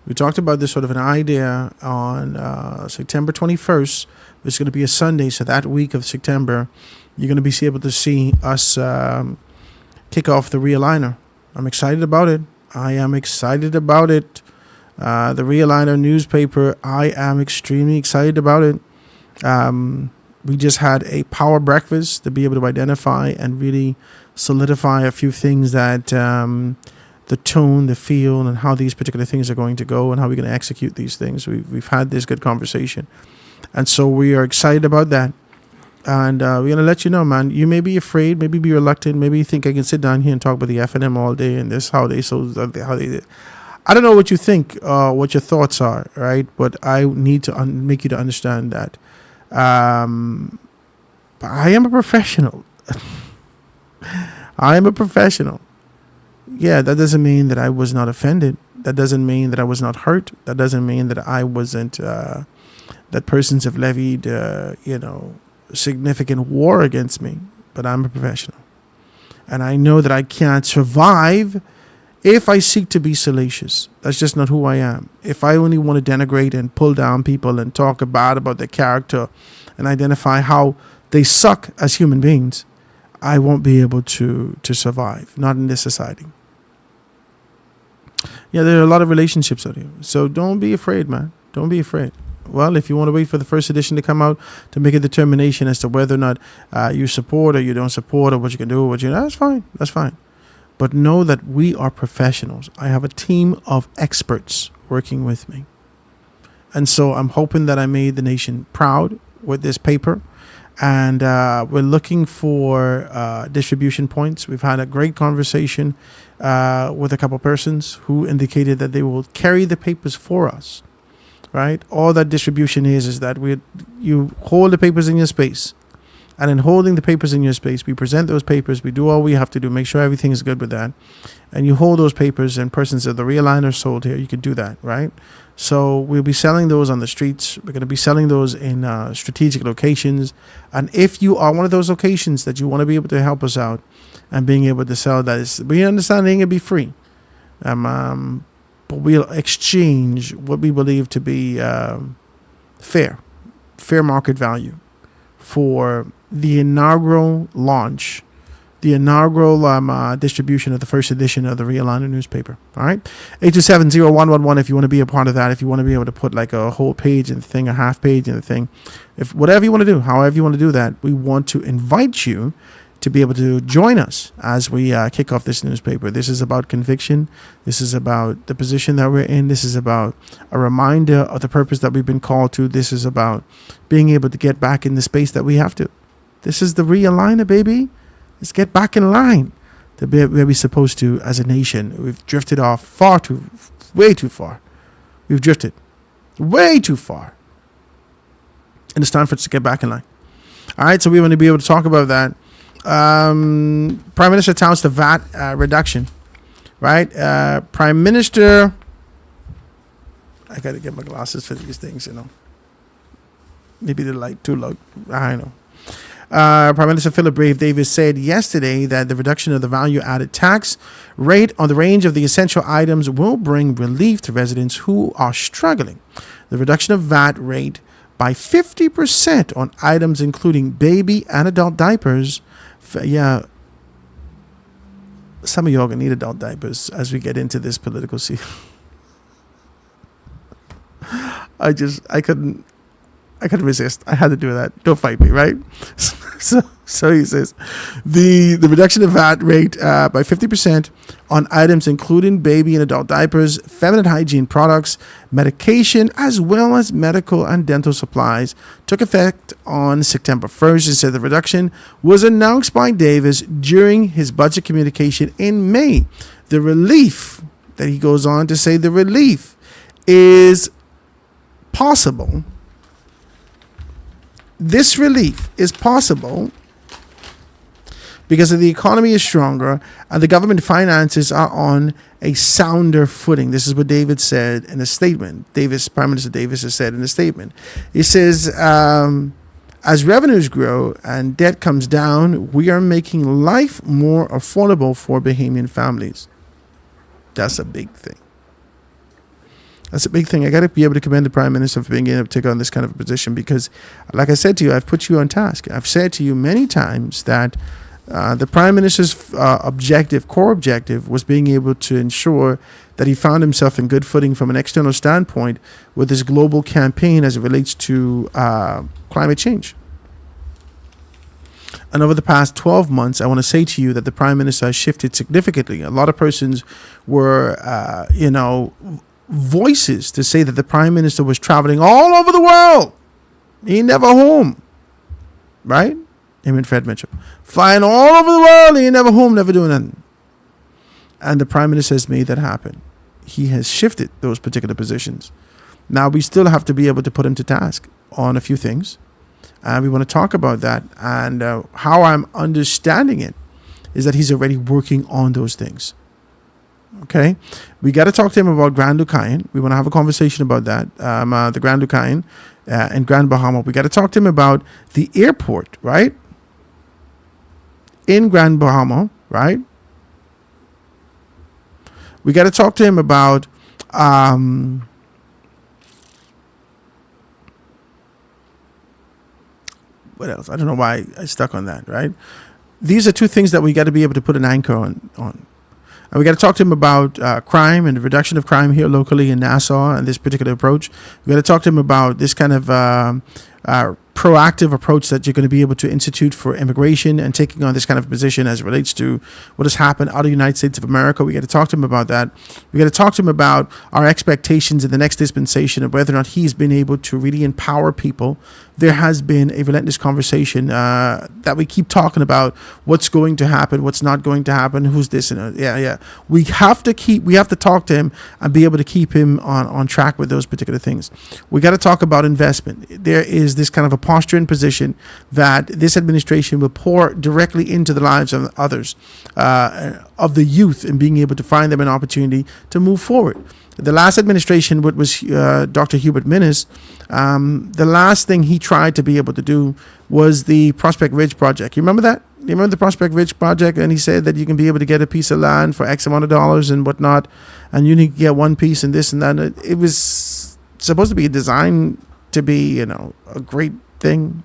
Speaker 4: We talked about this sort of an idea on September 21st. It's going to be a Sunday, so that week of September, you're going to be able to see us kick off the Realigner. I'm excited about it. I am excited about it. The Realigner newspaper, I am extremely excited about it. We just had a power breakfast to be able to identify and really solidify a few things that the tone, the feel, and how these particular things are going to go and how we're going to execute these things. We've had this good conversation. And so we are excited about that. And we're going to let you know, man. You may be afraid, maybe be reluctant, maybe you think I can sit down here and talk about the F&M all day and this, how they I don't know what you think, what your thoughts are, right? But I need to make you to understand that I am a professional. I am a professional. Yeah, that doesn't mean that I was not offended. That doesn't mean that I was not hurt. That doesn't mean that I wasn't, that persons have levied, significant war against me. But I'm a professional. And I know that I can't survive if I seek to be salacious. That's just not who I am. If I only want to denigrate and pull down people and talk bad about their character and identify how they suck as human beings, I won't be able to survive. Not in this society. Yeah, there are a lot of relationships out here. So don't be afraid, man. Don't be afraid. Well, if you want to wait for the first edition to come out to make a determination as to whether or not you support or you don't support or what you can do, that's fine. That's fine. But know that we are professionals. I have a team of experts working with me. And so I'm hoping that I made the nation proud with this paper. And we're looking for distribution points. We've had a great conversation with a couple persons who indicated that they will carry the papers for us. Right? All that distribution is that you hold the papers in your space. And in holding the papers in your space, we present those papers. We do all we have to do, make sure everything is good with that. And you hold those papers, and persons of the Realigner sold here, you can do that, right? So we'll be selling those on the streets. We're going to be selling those in strategic locations. And if you are one of those locations that you want to be able to help us out and being able to sell that, we understand it ain't going to be free. But we'll exchange what we believe to be fair market value for the inaugural launch, the inaugural distribution of the first edition of the Realigner newspaper. All right, 827-0111 if you want to be a part of that. If you want to be able to put like a whole page in the thing, a half page in the thing, if whatever you want to do, however you want to do that, we want to invite you to be able to join us as we kick off this newspaper. This is about conviction. This is about the position that we're in. This is about a reminder of the purpose that we've been called to. This is about being able to get back in the space that we have to. This is the Realigner, baby. Let's get back in line to be where we're supposed to as a nation. We've drifted off way too far. We've drifted way too far. And it's time for us to get back in line. All right, so we want to be able to talk about that. Prime Minister touts the VAT reduction, right? Prime Minister, I got to get my glasses for these things, Maybe the light too low. I know. Prime Minister Philip Brave Davis said yesterday that the reduction of the value-added tax rate on the range of the essential items will bring relief to residents who are struggling. The reduction of VAT rate by 50% on items including baby and adult diapers. Yeah, some of y'all gonna need adult diapers as we get into this political season. I couldn't. I couldn't resist. I had to do that. Don't fight me, right? So he says the reduction of VAT rate by 50% on items including baby and adult diapers, feminine hygiene products, medication, as well as medical and dental supplies took effect on September 1st. He said the reduction was announced by Davis during his budget communication in May. The relief, that he goes on to say, the relief is possible. This relief is possible because the economy is stronger and the government finances are on a sounder footing. This is what David said in a statement. Prime Minister Davis has said in a statement. He says, as revenues grow and debt comes down, we are making life more affordable for Bahamian families. That's a big thing. That's a big thing. I got to be able to commend the Prime Minister for being able to take on this kind of a position because, like I said to you, I've put you on task. I've said to you many times that the Prime Minister's core objective was being able to ensure that he found himself in good footing from an external standpoint with his global campaign as it relates to climate change. And over the past 12 months, I want to say to you that the Prime Minister has shifted significantly. A lot of persons were, voices to say that the Prime Minister was traveling all over the world. He never home. Right? Him and Fred Mitchell. Flying all over the world. He never home, never doing nothing. And the Prime Minister has made that happen. He has shifted those particular positions. Now, we still have to be able to put him to task on a few things. And we want to talk about that. And how I'm understanding it is that he's already working on those things. Okay, we got to talk to him about Grand Lucayan. We want to have a conversation about that. The Grand Lucayan in Grand Bahama. We got to talk to him about the airport, right? In Grand Bahama, right? We got to talk to him about what else? I don't know why I stuck on that, right? These are two things that we got to be able to put an anchor on. And we got to talk to him about crime and the reduction of crime here locally in Nassau and this particular approach. We got to talk to him about this kind of proactive approach that you're going to be able to institute for immigration and taking on this kind of position as it relates to what has happened out of the United States of America. We got to talk to him about that. We got to talk to him about our expectations in the next dispensation of whether or not he's been able to really empower people. There has been a relentless conversation that we keep talking about what's going to happen, what's not going to happen, who's this and We have to talk to him and be able to keep him on track with those particular things. We got to talk about investment. There is this kind of a posture and position that this administration will pour directly into the lives of others, of the youth, and being able to find them an opportunity to move forward. The last administration, what was Dr. Hubert Minnis, the last thing he tried to be able to do was the Prospect Ridge project. You remember that? You remember the Prospect Ridge project? And he said that you can be able to get a piece of land for X amount of dollars and whatnot, and you need to get one piece and this and that. It was supposed to be designed to be, a great thing.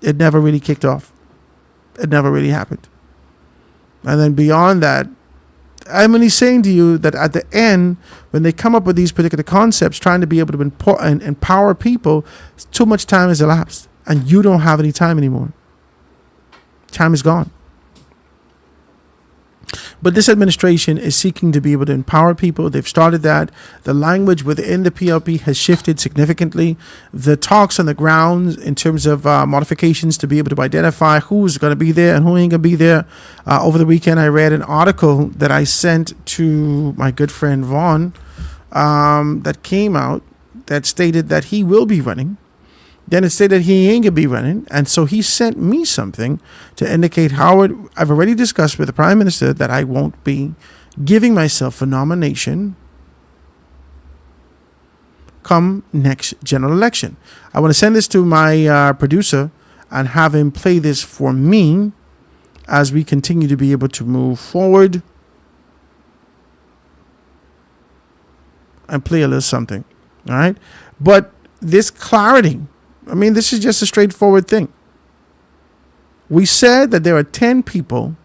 Speaker 4: It never really kicked off. It never really happened. And then beyond that, I'm only saying to you that at the end, when they come up with these particular concepts, trying to be able to empower people, too much time has elapsed, and you don't have any time anymore. Time is gone. But this administration is seeking to be able to empower people. They've started that. The language within the PLP has shifted significantly. The talks on the ground in terms of modifications to be able to identify who's going to be there and who ain't going to be there. Over the weekend, I read an article that I sent to my good friend Vaughn that came out that stated that he will be running. Then it said that he ain't going to be running. And so he sent me something to indicate, Howard, I've already discussed with the Prime Minister that I won't be giving myself a nomination come next general election. I want to send this to my producer and have him play this for me as we continue to be able to move forward and play a little something. All right. But this clarity, this is just a straightforward thing. We said that there are 10 people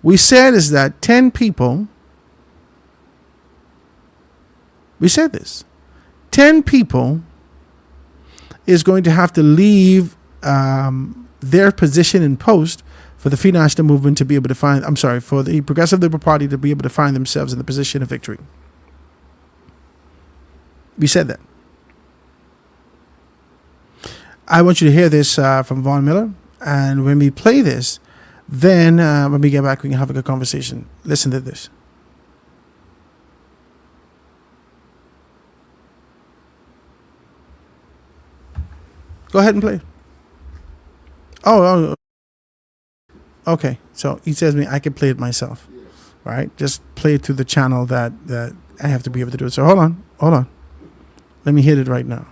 Speaker 4: we said is that 10 people We said this. 10 people is going to have to leave their position in post for the Free National Movement to be able to find, for the Progressive Liberal Party to be able to find themselves in the position of victory. We said that. I want you to hear this from Von Miller. And when we play this, then when we get back, we can have a good conversation. Listen to this. Go ahead and play. Oh, okay. So he says to me, I can play it myself. Right? Just play it through the channel that I have to be able to do it. So hold on. Let me hit it right now.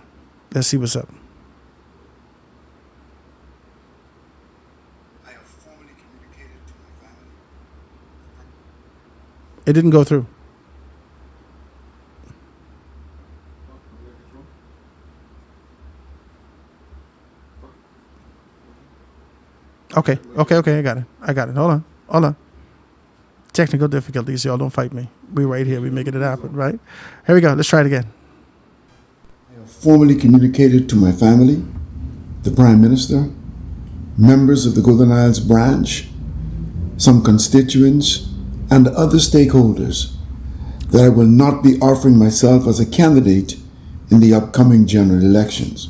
Speaker 4: Let's see what's up. I have formally communicated to my family. It didn't go through. Okay, I got it. Hold on. Technical difficulties, y'all. Don't fight me. We right here. We making it happen, right? Here we go. Let's try it again.
Speaker 6: I have formally communicated to my family, the Prime Minister, members of the Golden Isles branch, some constituents, and other stakeholders that I will not be offering myself as a candidate in the upcoming general elections.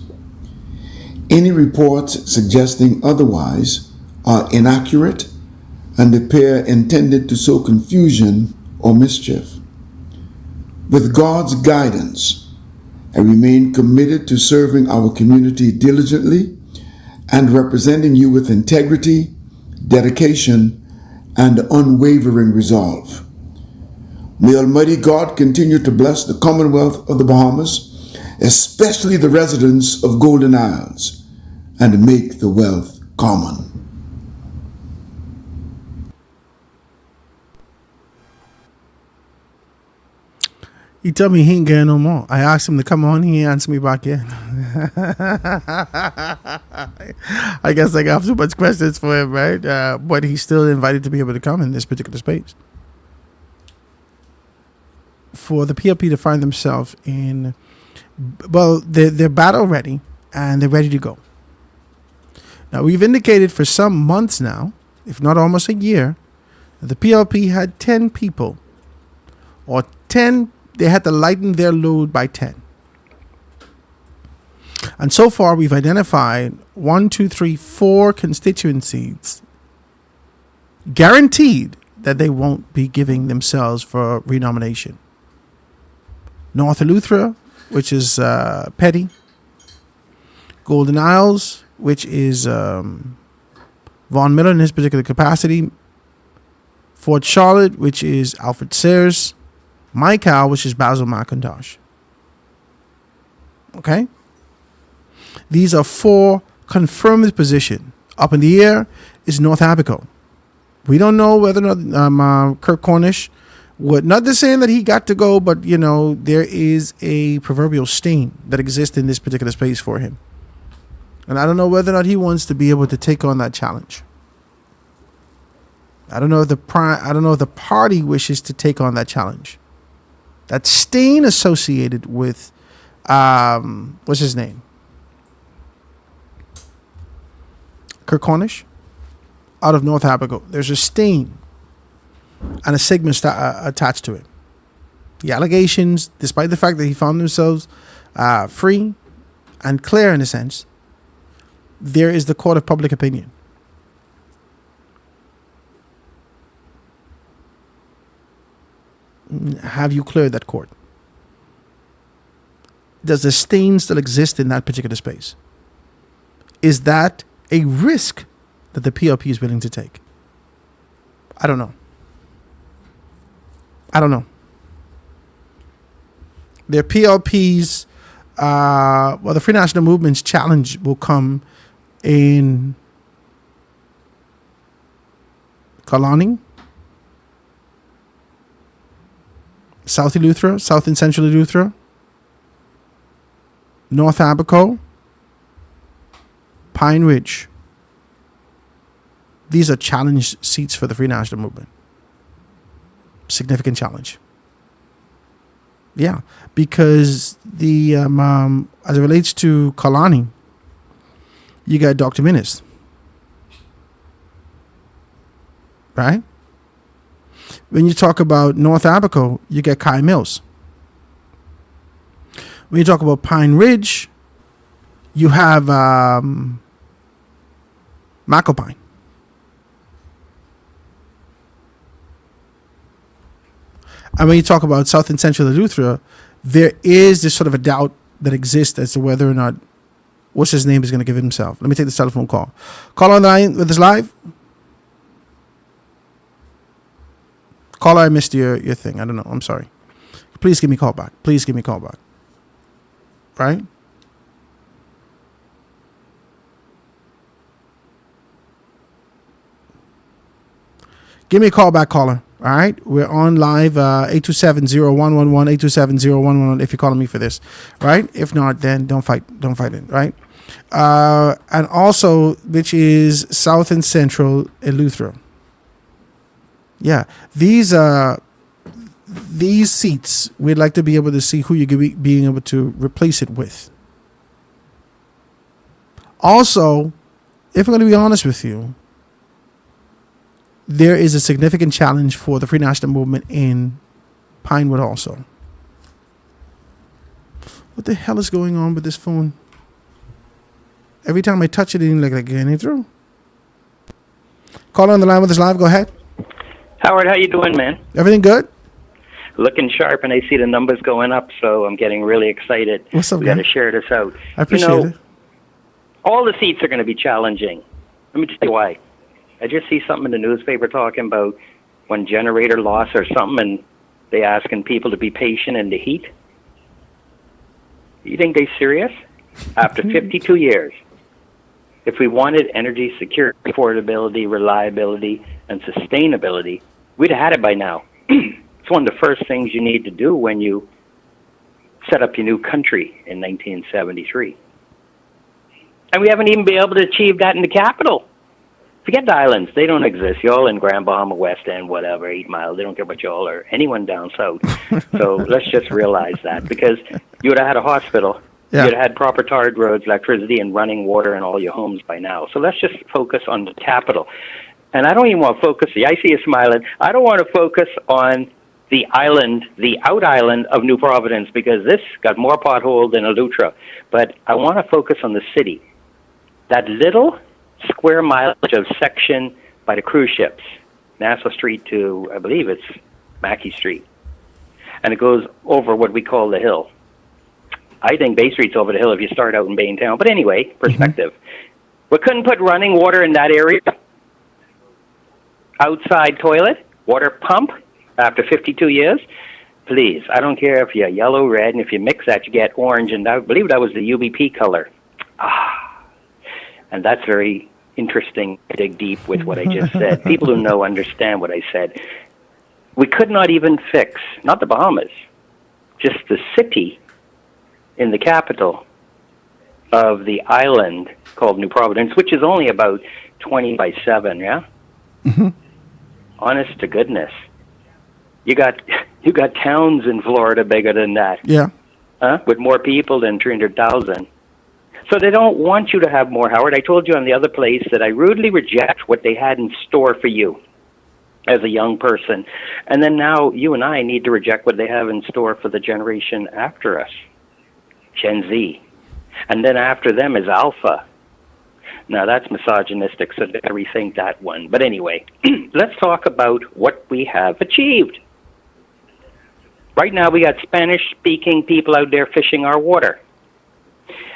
Speaker 6: Any reports suggesting otherwise are inaccurate and appear intended to sow confusion or mischief. With God's guidance, I remain committed to serving our community diligently and representing you with integrity, dedication, and unwavering resolve. May Almighty God continue to bless the Commonwealth of the Bahamas, especially the residents of Golden Isles, and make the wealth common.
Speaker 4: He told me he ain't getting no more. I asked him to come on. He answered me back in. I guess I got too much questions for him, right? But he's still invited to be able to come in this particular space. For the PLP to find themselves in, well, they're battle ready and they're ready to go. Now, we've indicated for some months now, if not almost a year, that the PLP had 10 people, or 10, they had to lighten their load by 10. And so far, we've identified 4 constituencies guaranteed that they won't be giving themselves for renomination. North Eleuthera, which is Petty. Golden Isles, which is Von Miller in his particular capacity. Fort Charlotte, which is Alfred Sayers. Michael, which is Basil McIntosh. Okay? These are 4 confirmed positions. Up in the air is North Abaco. We don't know whether or not Kirk Cornish would, not to saying that he got to go, but, you know, there is a proverbial stain that exists in this particular space for him. And I don't know whether or not he wants to be able to take on that challenge. I don't know if the party wishes to take on that challenge. That stain associated with, what's his name? Kirk Cornish, out of North Abaco. There's a stain and a stigma attached to it. The allegations, despite the fact that he found themselves free and clear in a sense, there is the court of public opinion. Have you cleared that court? Does the stain still exist in that particular space? Is that a risk that the PLP is willing to take? I don't know. Their PLP's, the Free National Movement's challenge will come in Kalani, South Eleuthera, South and Central Eleuthera, North Abaco, Pine Ridge. These are challenge seats for the Free National Movement. Significant challenge. Yeah, because the as it relates to Kalani, you got Dr. Minnis, right? When you talk about North Abaco, you get Kai Mills. When you talk about Pine Ridge, you have Macopine. And when you talk about South and Central Eleuthera, there is this sort of a doubt that exists as to whether or not what's his name is going to give it himself. Let me take this telephone call. Call on the line with us live. Caller, I missed your thing. I don't know. I'm sorry. Please give me a call back. Please give me a call back. Right? Give me a call back, caller. All right? We're on live, 827-0111, 827-0111 if you're calling me for this. Right? If not, then don't fight it. Right? And also, which is South and Central Eleuthera. Yeah. These seats, we'd like to be able to see who you're being able to replace it with. Also, if I'm going to be honest with you, there is a significant challenge for the Free National Movement in Pinewood also. What the hell is going on with this phone? Every time I touch it, it ain't like getting through. Call on the line with us live. Go ahead.
Speaker 7: Howard, how you doing, man?
Speaker 4: Everything good?
Speaker 7: Looking sharp, and I see the numbers going up, so I'm getting really excited.
Speaker 4: What's up,
Speaker 7: we got
Speaker 4: man?
Speaker 7: to share this out.
Speaker 4: I appreciate it.
Speaker 7: All the seats are going to be challenging. Let me tell you why. I just see something in the newspaper talking about one generator loss or something, and they asking people to be patient in the heat. You think they serious? After 52 years, if we wanted energy security, affordability, reliability, and sustainability, we'd have had it by now. It's one of the first things you need to do when you set up your new country in 1973. And we haven't even been able to achieve that in the capital. Forget the islands. They don't exist. Y'all in Grand Bahama, West End, whatever, 8 Mile. They don't care about y'all or anyone down south. So let's just realize that, because you would have had a hospital.
Speaker 4: Yeah.
Speaker 7: You'd have had proper tarred roads, electricity, and running water in all your homes by now. So let's just focus on the capital. And I don't even want to focus. I see you smiling. I don't want to focus on the island, the out island of New Providence, because this got more potholed than Eleuthera. But I want to focus on the city. That little square mileage of section by the cruise ships, Nassau Street to, I believe it's Mackey Street. And it goes over what we call the hill. I think Bay Street's over the hill if you start out in Baintown. But anyway, perspective. We couldn't put running water in that area. Outside toilet, water pump, after 52 years. Please, I don't care if you're yellow, red, and if you mix that, you get orange. And I believe that was the UBP color. And that's very interesting to dig deep with what I just said. People who know understand what I said. We could not even fix, not the Bahamas, just the city in the capital of the island called New Providence, which is only about 20 by 7, yeah? Mm-hmm. Honest to goodness. You got towns in Florida bigger than that.
Speaker 4: Yeah.
Speaker 7: With more people than 300,000. So they don't want you to have more, Howard. I told you on the other place that I rudely reject what they had in store for you as a young person. And then now you and I need to reject what they have in store for the generation after us, Gen Z. And then after them is Alpha. Now that's misogynistic, so to rethink that one. But anyway, let's talk about what we have achieved. Right now we got Spanish-speaking people out there fishing our water.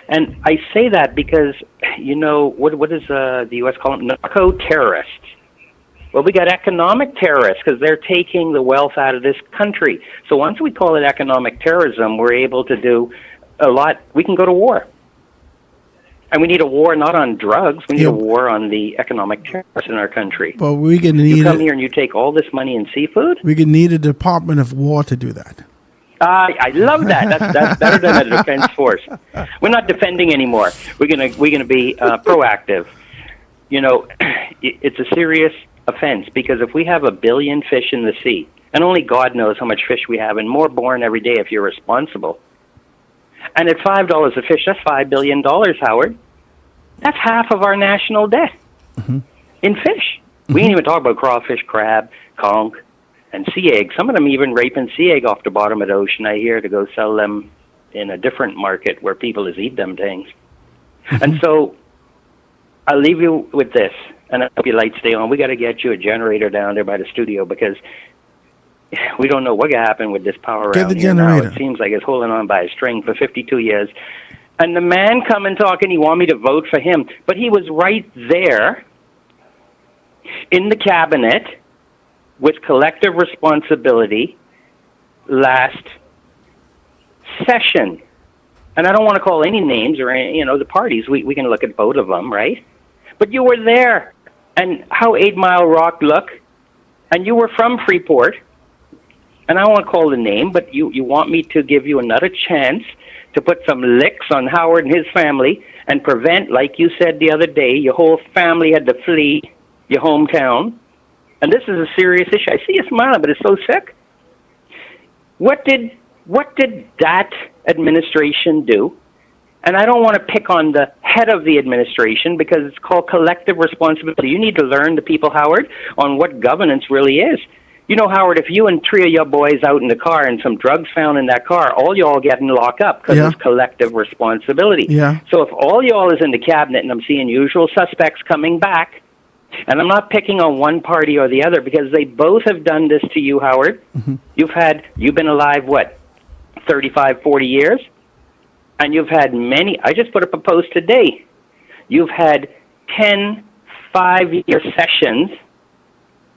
Speaker 7: And I say that because, you know, what does the U.S. call them? Narco-terrorists. Well, we got economic terrorists because they're taking the wealth out of this country. So once we call it economic terrorism, we're able to do a lot. We can go to war. And we need a war not on drugs. We need a war on the economic terrorists in our country.
Speaker 4: Well, we can need
Speaker 7: you come here and you take all this money in seafood?
Speaker 4: We can need a Department of War to do that.
Speaker 7: I love that. That's better than a defense force. We're not defending anymore. We're gonna be proactive. You know, it's a serious offense because if we have 1 billion fish in the sea, And only God knows how much fish we have, and more born every day if you're responsible. And at $5 a fish, that's $5 billion, Howard. That's half of our national debt in fish. We ain't even talk about crawfish, crab, conch, and sea egg. Some of them even raping sea egg off the bottom of the ocean, I hear, to go sell them in a different market where people is eat them things. And so I'll leave you with this, and I hope your lights stay on. We got to get you a generator down there by the studio, because we don't know what happened with this power
Speaker 4: Get
Speaker 7: around
Speaker 4: the
Speaker 7: here
Speaker 4: generator.
Speaker 7: now. It seems like it's holding on by a string for 52 years. And the man come and talk, and he want me to vote for him. But he was right there in the cabinet with collective responsibility last session. And I don't want to call any names or any, the parties. We can look at both of them, right? But you were there. And how 8 Mile Rock look. And you were from Freeport. And I don't want to call the name, but you want me to give you another chance to put some licks on Howard and his family and prevent, like you said the other day, your whole family had to flee your hometown. And this is a serious issue. I see you smiling, but it's so sick. What did that administration do? And I don't want to pick on the head of the administration, because it's called collective responsibility. You need to learn the people, Howard, on what governance really is. You know, Howard, if you and 3 of your boys out in the car and some drugs found in that car, all y'all getting locked up because it's collective responsibility.
Speaker 4: Yeah.
Speaker 7: So if all y'all is in the cabinet and I'm seeing usual suspects coming back, and I'm not picking on one party or the other, because they both have done this to you, Howard. You've been alive, 35, 40 years? And you've had many, I just put up a post today. You've had 10 5-year sessions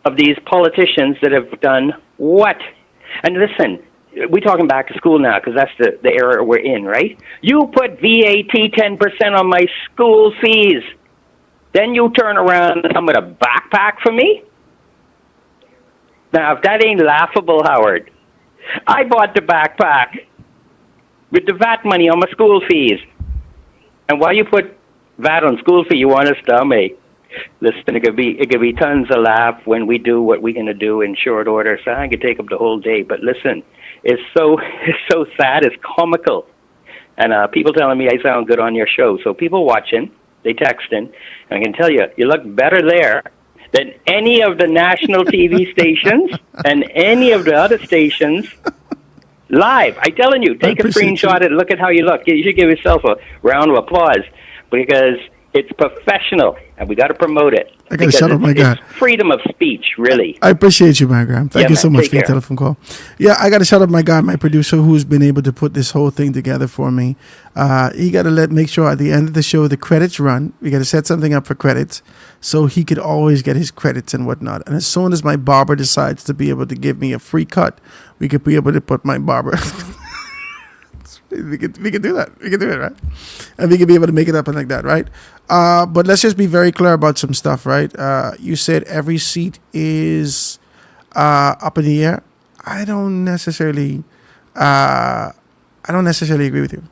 Speaker 7: of these politicians that have done what? And listen, we're talking back to school now, because that's the era we're in, right? You put VAT 10% on my school fees. Then you turn around and come with a backpack for me? Now, if that ain't laughable, Howard, I bought the backpack with the VAT money on my school fees. And while you put VAT on school fee, you want us to me. Listen, it could be tons of laugh when we do what we're going to do in short order. So I could take up the whole day. But listen, it's so sad. It's comical. And people telling me I sound good on your show. So people watching, they texting, and I can tell you, you look better there than any of the national TV stations and any of the other stations live. I'm telling you, take a screenshot and look at how you look. You should give yourself a round of applause, because it's professional, and we got to promote it.
Speaker 4: I got to shut up, my guy.
Speaker 7: It's freedom of speech, really.
Speaker 4: I appreciate you, my Graham. Thank you so much for your telephone call. Yeah, I got to shout out my guy, my producer, who's been able to put this whole thing together for me. He got to make sure at the end of the show the credits run. We got to set something up for credits, so he could always get his credits and whatnot. And as soon as my barber decides to be able to give me a free cut, we could be able to put my barber. We could do that. We could do it, right? And we could be able to make it up and like that, right? But let's just be very clear about some stuff, right? You said every seat is up in the air. I don't necessarily agree with you.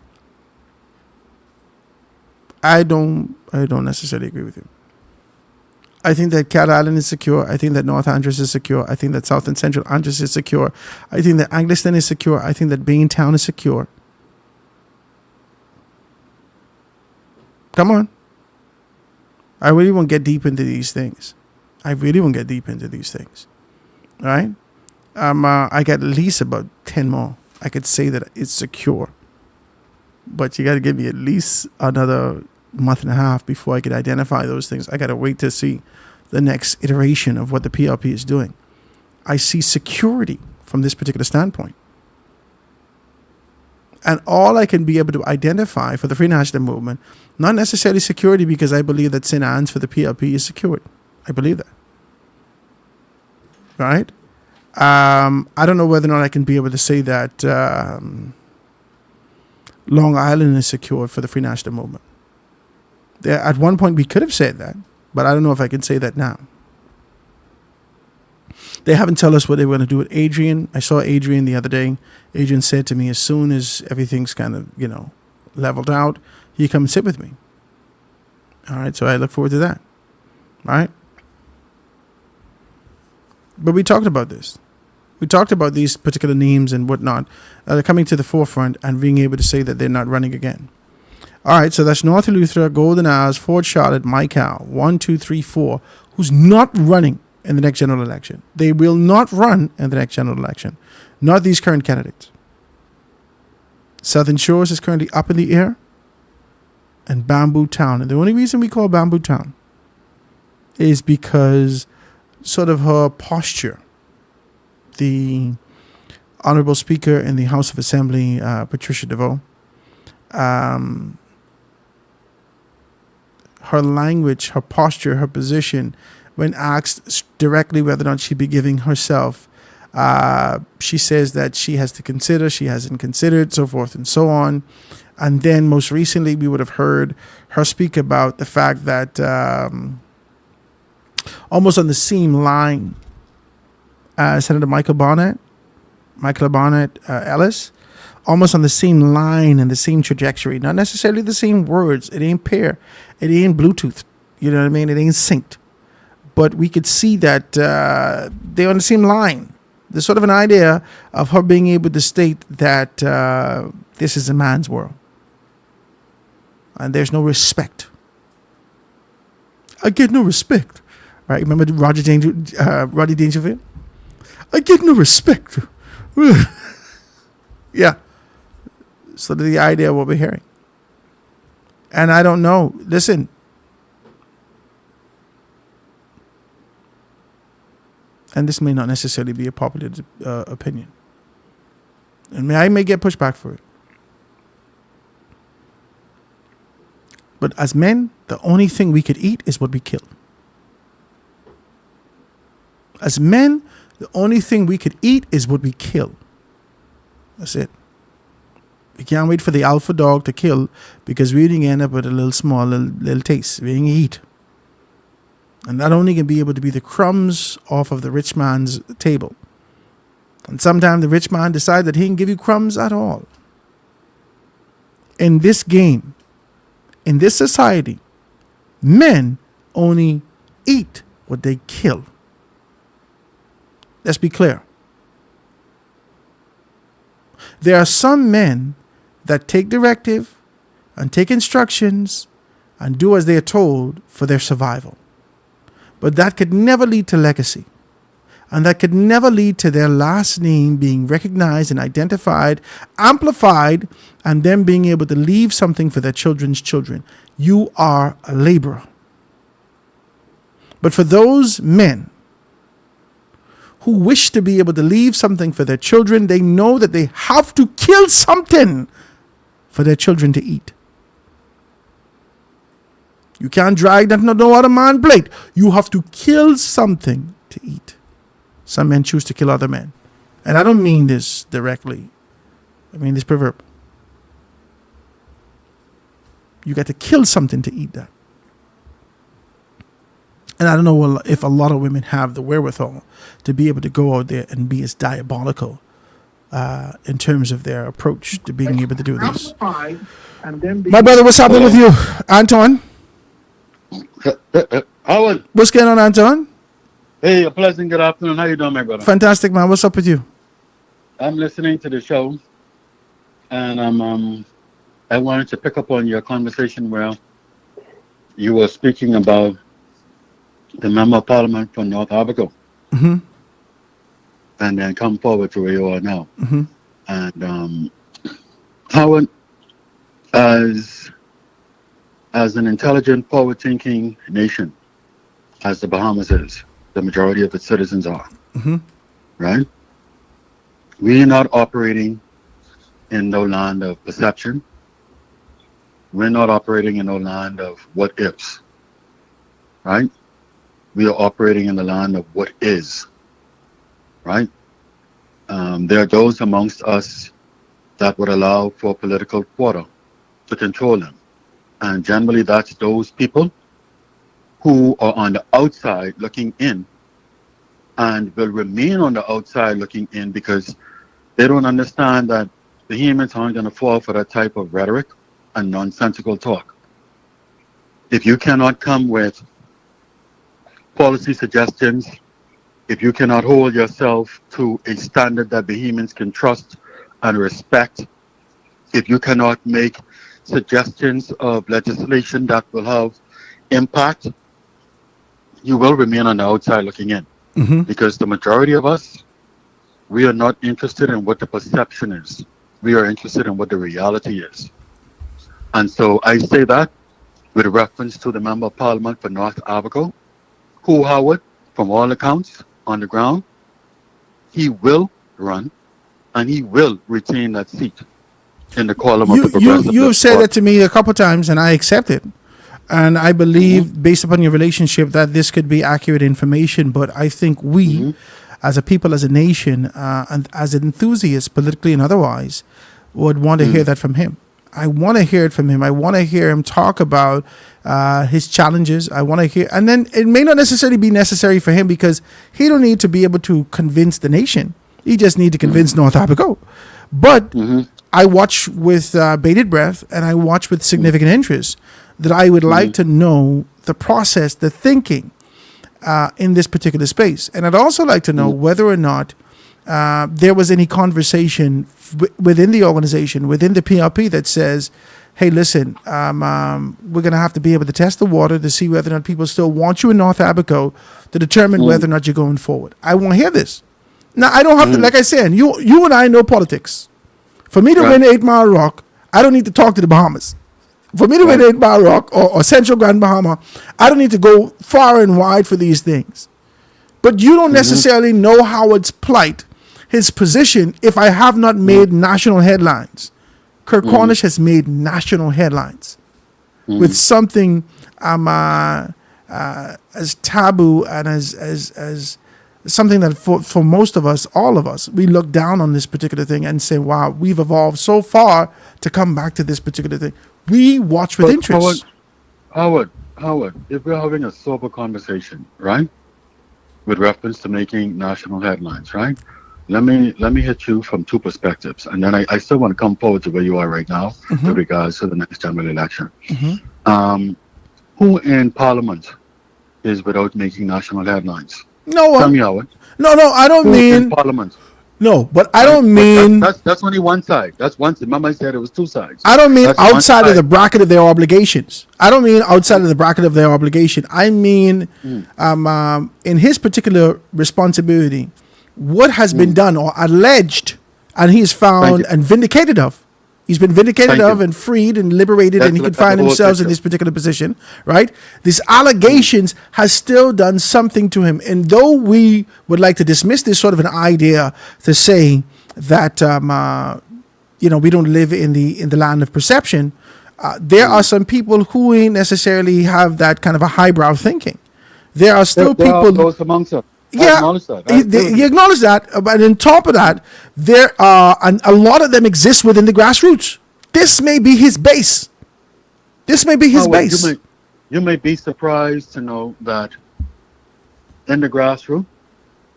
Speaker 4: I don't necessarily agree with you. I think that Cat Island is secure. I think that North Andros is secure. I think that South and Central Andros is secure. I think that Angliston is secure. I think that Baintown is secure. Come on. I really won't get deep into these things. All right? I got at least about 10 more. I could say that it's secure. But you got to give me at least another month and a half before I could identify those things. I got to wait to see the next iteration of what the PLP is doing. I see security from this particular standpoint. And all I can be able to identify for the Free National Movement, not necessarily security, because I believe that St. Anne's for the PLP is secured. I believe that. Right? I don't know whether or not I can be able to say that Long Island is secure for the Free National Movement. At one point we could have said that, but I don't know if I can say that now. They haven't told us what they were going to do with Adrian. I saw Adrian the other day. Adrian said to me, as soon as everything's kind of, leveled out, you come and sit with me. All right, so I look forward to that. All right? But we talked about this. We talked about these particular names and whatnot. They're coming to the forefront and being able to say that they're not running again. All right, so that's North Eleuthera, Golden Hours, Fort Charlotte, Mike Howe, 1, 2, 3, 4, who's not running in the next general election. They will not run in the next general election. Not these current candidates. Southern Shores is currently up in the air. And Bamboo Town. And the only reason we call Bamboo Town is because sort of her posture. The Honorable Speaker in the House of Assembly, Patricia DeVoe, her language, her posture, her position, when asked directly whether or not she'd be giving herself, she says that she has to consider, she hasn't considered, so forth and so on. And then most recently, we would have heard her speak about the fact that almost on the same line, Senator Michael Barnett Ellis, almost on the same line and the same trajectory, not necessarily the same words. It ain't pair, it ain't Bluetooth. You know what I mean? It ain't synced. But we could see that they're on the same line. There's sort of an idea of her being able to state that this is a man's world. And there's no respect. I get no respect. Right? Remember Roddy Dangerfield? I get no respect. Yeah. So the idea of what we're hearing. And I don't know. Listen. And this may not necessarily be a popular opinion. And I may get pushback for it. But as men, the only thing we could eat is what we kill. As men, the only thing we could eat is what we kill. That's it. We can't wait for the alpha dog to kill because we didn't end up with a little taste. We didn't eat. And not only can be able to be the crumbs off of the rich man's table. And sometimes the rich man decides that he can give you crumbs at all. In this game, in this society, men only eat what they kill. Let's be clear. There are some men that take directive and take instructions and do as they are told for their survival. But that could never lead to legacy. And that could never lead to their last name being recognized and identified, amplified, and them being able to leave something for their children's children. You are a laborer. But for those men who wish to be able to leave something for their children, they know that they have to kill something for their children to eat. You can't drag that no other man's plate. You have to kill something to eat. Some men choose to kill other men. And I don't mean this directly. I mean this proverb. You got to kill something to eat that. And I don't know if a lot of women have the wherewithal to be able to go out there and be as diabolical in terms of their approach to being able to do this. My brother, what's happening with you? Anton?
Speaker 8: Howard.
Speaker 4: What's going on, Anton?
Speaker 8: Hey, a pleasant good afternoon. How you doing, my brother?
Speaker 4: Fantastic, man. What's up with you?
Speaker 8: I'm listening to the show, and I wanted to pick up on your conversation where you were speaking about the member of parliament from North Abigail,
Speaker 4: mm-hmm.
Speaker 8: and then come forward to where you are now.
Speaker 4: Mm-hmm.
Speaker 8: And Howard, as an intelligent, forward-thinking nation, as the Bahamas is, the majority of its citizens are,
Speaker 4: mm-hmm.
Speaker 8: right? We are not operating in no land of perception. We're not operating in no land of what ifs, right? We are operating in the land of what is, right? There are those amongst us that would allow for political quota to control them. And generally that's those people who are on the outside looking in and will remain on the outside looking in because they don't understand that the humans aren't going to fall for that type of rhetoric and nonsensical talk. If you cannot come with policy suggestions if you cannot hold yourself to a standard that Bahamians can trust and respect, if you cannot make suggestions of legislation that will have impact, you will remain on the outside looking in.
Speaker 4: Mm-hmm.
Speaker 8: Because the majority of us, we are not interested in what the perception is. We are interested in what the reality is. And so I say that with reference to the Member of Parliament for North Abaco, who, Howard, from all accounts, on the ground, he will run and he will retain that seat in the column of the Progressive.
Speaker 4: You have said that to me a couple of times, and I accept it. And I believe, based upon your relationship, that this could be accurate information. But I think we, as a people, as a nation, and as enthusiasts, politically and otherwise, would want to hear that from him. I want to hear it from him. I want to hear him talk about his challenges. I want to hear, and then it may not necessarily be necessary for him because he don't need to be able to convince the nation. He just need to convince North Abaco. But I watch with bated breath, and I watch with significant interest that I would like to know the process, the thinking in this particular space. And I'd also like to know whether or not there was any conversation within the organization, within the PRP, that says, hey, listen, we're going to have to be able to test the water to see whether or not people still want you in North Abaco to determine whether or not you're going forward. I want to hear this. Now, I don't have to, like I said, you and I know politics. For me to win 8 Mile Rock, I don't need to talk to the Bahamas. For me to win 8 Mile Rock or Central Grand Bahama, I don't need to go far and wide for these things. But you don't necessarily know Howard's plight, his position, if I have not made national headlines. Kirk Cornish has made national headlines with something as taboo and as something that for most of us, all of us, we look down on this particular thing and say, wow, we've evolved so far to come back to this particular thing. We watch with interest.
Speaker 8: Howard, if we're having a sober conversation, right, with reference to making national headlines, right, let me hit you from two perspectives, and then I still want to come forward to where you are right now with regards to the next general election. Who in Parliament is without making national headlines?
Speaker 4: No one.
Speaker 8: Tell me, Howard.
Speaker 4: No, I don't mean
Speaker 8: in Parliament.
Speaker 4: No, but I don't mean
Speaker 8: that's only one side. That's one side. Mama said it was two sides.
Speaker 4: I don't mean outside of the bracket of their obligations. I don't mean outside of the bracket of their obligation. I mean, in his particular responsibility, what has been done or alleged, and he's found and vindicated of. He's been vindicated of and freed and liberated, and he can find himself in this particular position, right? These allegations has still done something to him. And though we would like to dismiss this sort of an idea to say that, we don't live in the land of perception, there are some people who ain't necessarily have that kind of a highbrow thinking. There are still people...
Speaker 8: those amongst us.
Speaker 4: Yeah, he acknowledged that, but on top of that, there are a lot of them exist within the grassroots. This may be his base.
Speaker 8: You may be surprised to know that in the grassroots,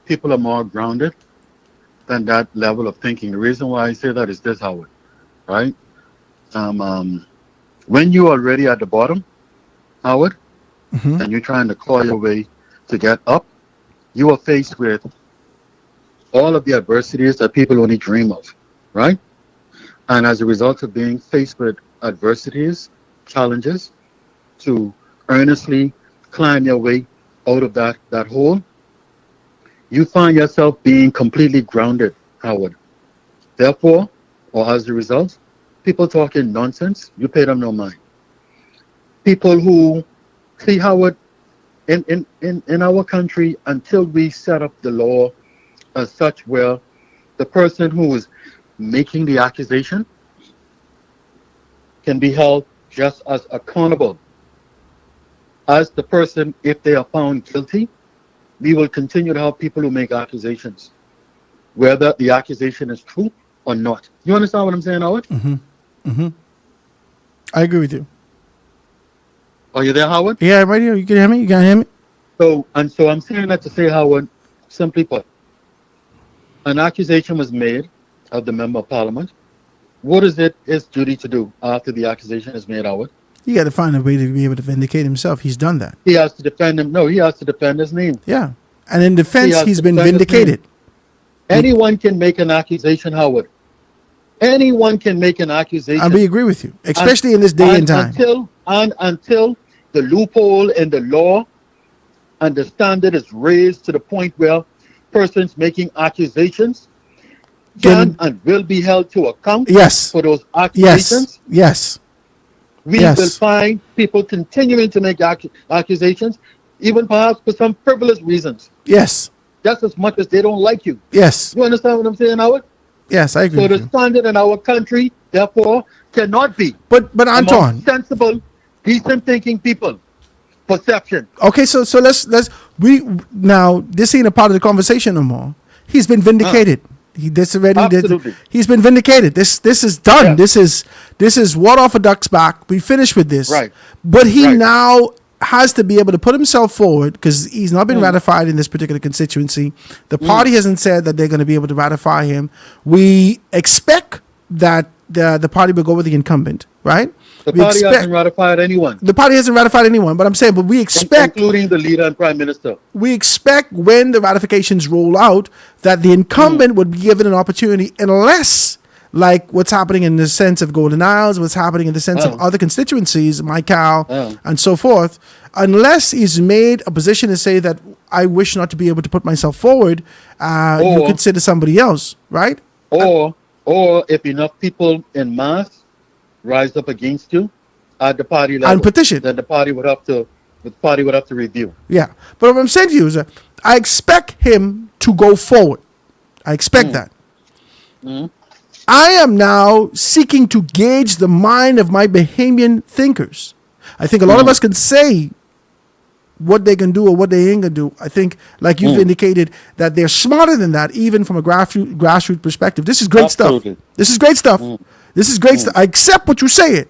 Speaker 8: people are more grounded than that level of thinking. The reason why I say that is this, Howard, right? When you are already at the bottom, Howard, and you're trying to claw your way to get up, you are faced with all of the adversities that people only dream of, right? And as a result of being faced with adversities, challenges, to earnestly climb your way out of that hole, you find yourself being completely grounded, Howard. Therefore, or as a result, people talking nonsense, you pay them no mind. People who, see, Howard, in our country, until we set up the law as such where the person who is making the accusation can be held just as accountable as the person if they are found guilty, we will continue to have people who make accusations, whether the accusation is true or not. You understand what I'm saying, Howard?
Speaker 4: I agree with you.
Speaker 8: Are you there, Howard?
Speaker 4: Yeah, I'm right here. You can hear me? You can hear me?
Speaker 8: So I'm saying that to say, Howard, simply put, an accusation was made of the Member of Parliament. What is it his duty to do after the accusation is made, Howard?
Speaker 4: You got to find a way to be able to vindicate himself. He's done that.
Speaker 8: He has to defend him. No, he has to defend his name.
Speaker 4: Yeah. And in defense,
Speaker 8: has
Speaker 4: he's
Speaker 8: to
Speaker 4: been
Speaker 8: defend his
Speaker 4: vindicated.
Speaker 8: Anyone can make an accusation, Howard. Anyone can make an accusation.
Speaker 4: And we agree with you, especially in this day and time.
Speaker 8: Until the loophole in the law and the standard is raised to the point where persons making accusations can and will be held to account
Speaker 4: Yes.
Speaker 8: for those
Speaker 4: Yes.
Speaker 8: accusations.
Speaker 4: Yes.
Speaker 8: We
Speaker 4: Yes.
Speaker 8: will find people continuing to make accusations, even perhaps for some frivolous reasons,
Speaker 4: Yes.
Speaker 8: just as much as they don't like you.
Speaker 4: Yes.
Speaker 8: You understand what I'm saying, Howard?
Speaker 4: Yes, I agree
Speaker 8: So
Speaker 4: with
Speaker 8: the
Speaker 4: you.
Speaker 8: standard in our country, therefore, cannot be
Speaker 4: But
Speaker 8: among
Speaker 4: Anton,
Speaker 8: sensible, decent thinking people. Perception.
Speaker 4: okay, so let's we now this ain't a part of the conversation no more. He's been vindicated.
Speaker 8: Absolutely.
Speaker 4: He's been vindicated. This is done.
Speaker 8: Yeah.
Speaker 4: This is water off a duck's back. We finished with this.
Speaker 8: Right.
Speaker 4: But he
Speaker 8: Right.
Speaker 4: now has to be able to put himself forward because he's not been ratified in this particular constituency. The party hasn't said that they're going to be able to ratify him. We expect that the party will go with the incumbent, right?
Speaker 8: The
Speaker 4: We
Speaker 8: party
Speaker 4: expect-
Speaker 8: hasn't ratified anyone,
Speaker 4: the party hasn't ratified anyone, but I'm saying, but we expect
Speaker 8: including the leader and prime minister.
Speaker 4: when the ratifications roll out that the incumbent would be given an opportunity, unless like what's happening in the sense of Golden Isles, what's happening in the sense of other constituencies, Michael, and so forth, unless he's made a position to say that I wish not to be able to put myself forward, you consider somebody else, right?
Speaker 8: Or if enough people in mass rise up against you at the party level,
Speaker 4: And petition.
Speaker 8: then the party would have to review.
Speaker 4: Yeah. But what I'm saying to you is that I expect him to go forward. I expect that. I am now seeking to gauge the mind of my Bahamian thinkers. I think a lot of us can say what they can do or what they ain't gonna do. I think, like you've indicated, that they're smarter than that, even from a grassroots perspective. This is great
Speaker 8: Absolutely.
Speaker 4: stuff. This is great stuff. This is great stuff. I accept what you say it,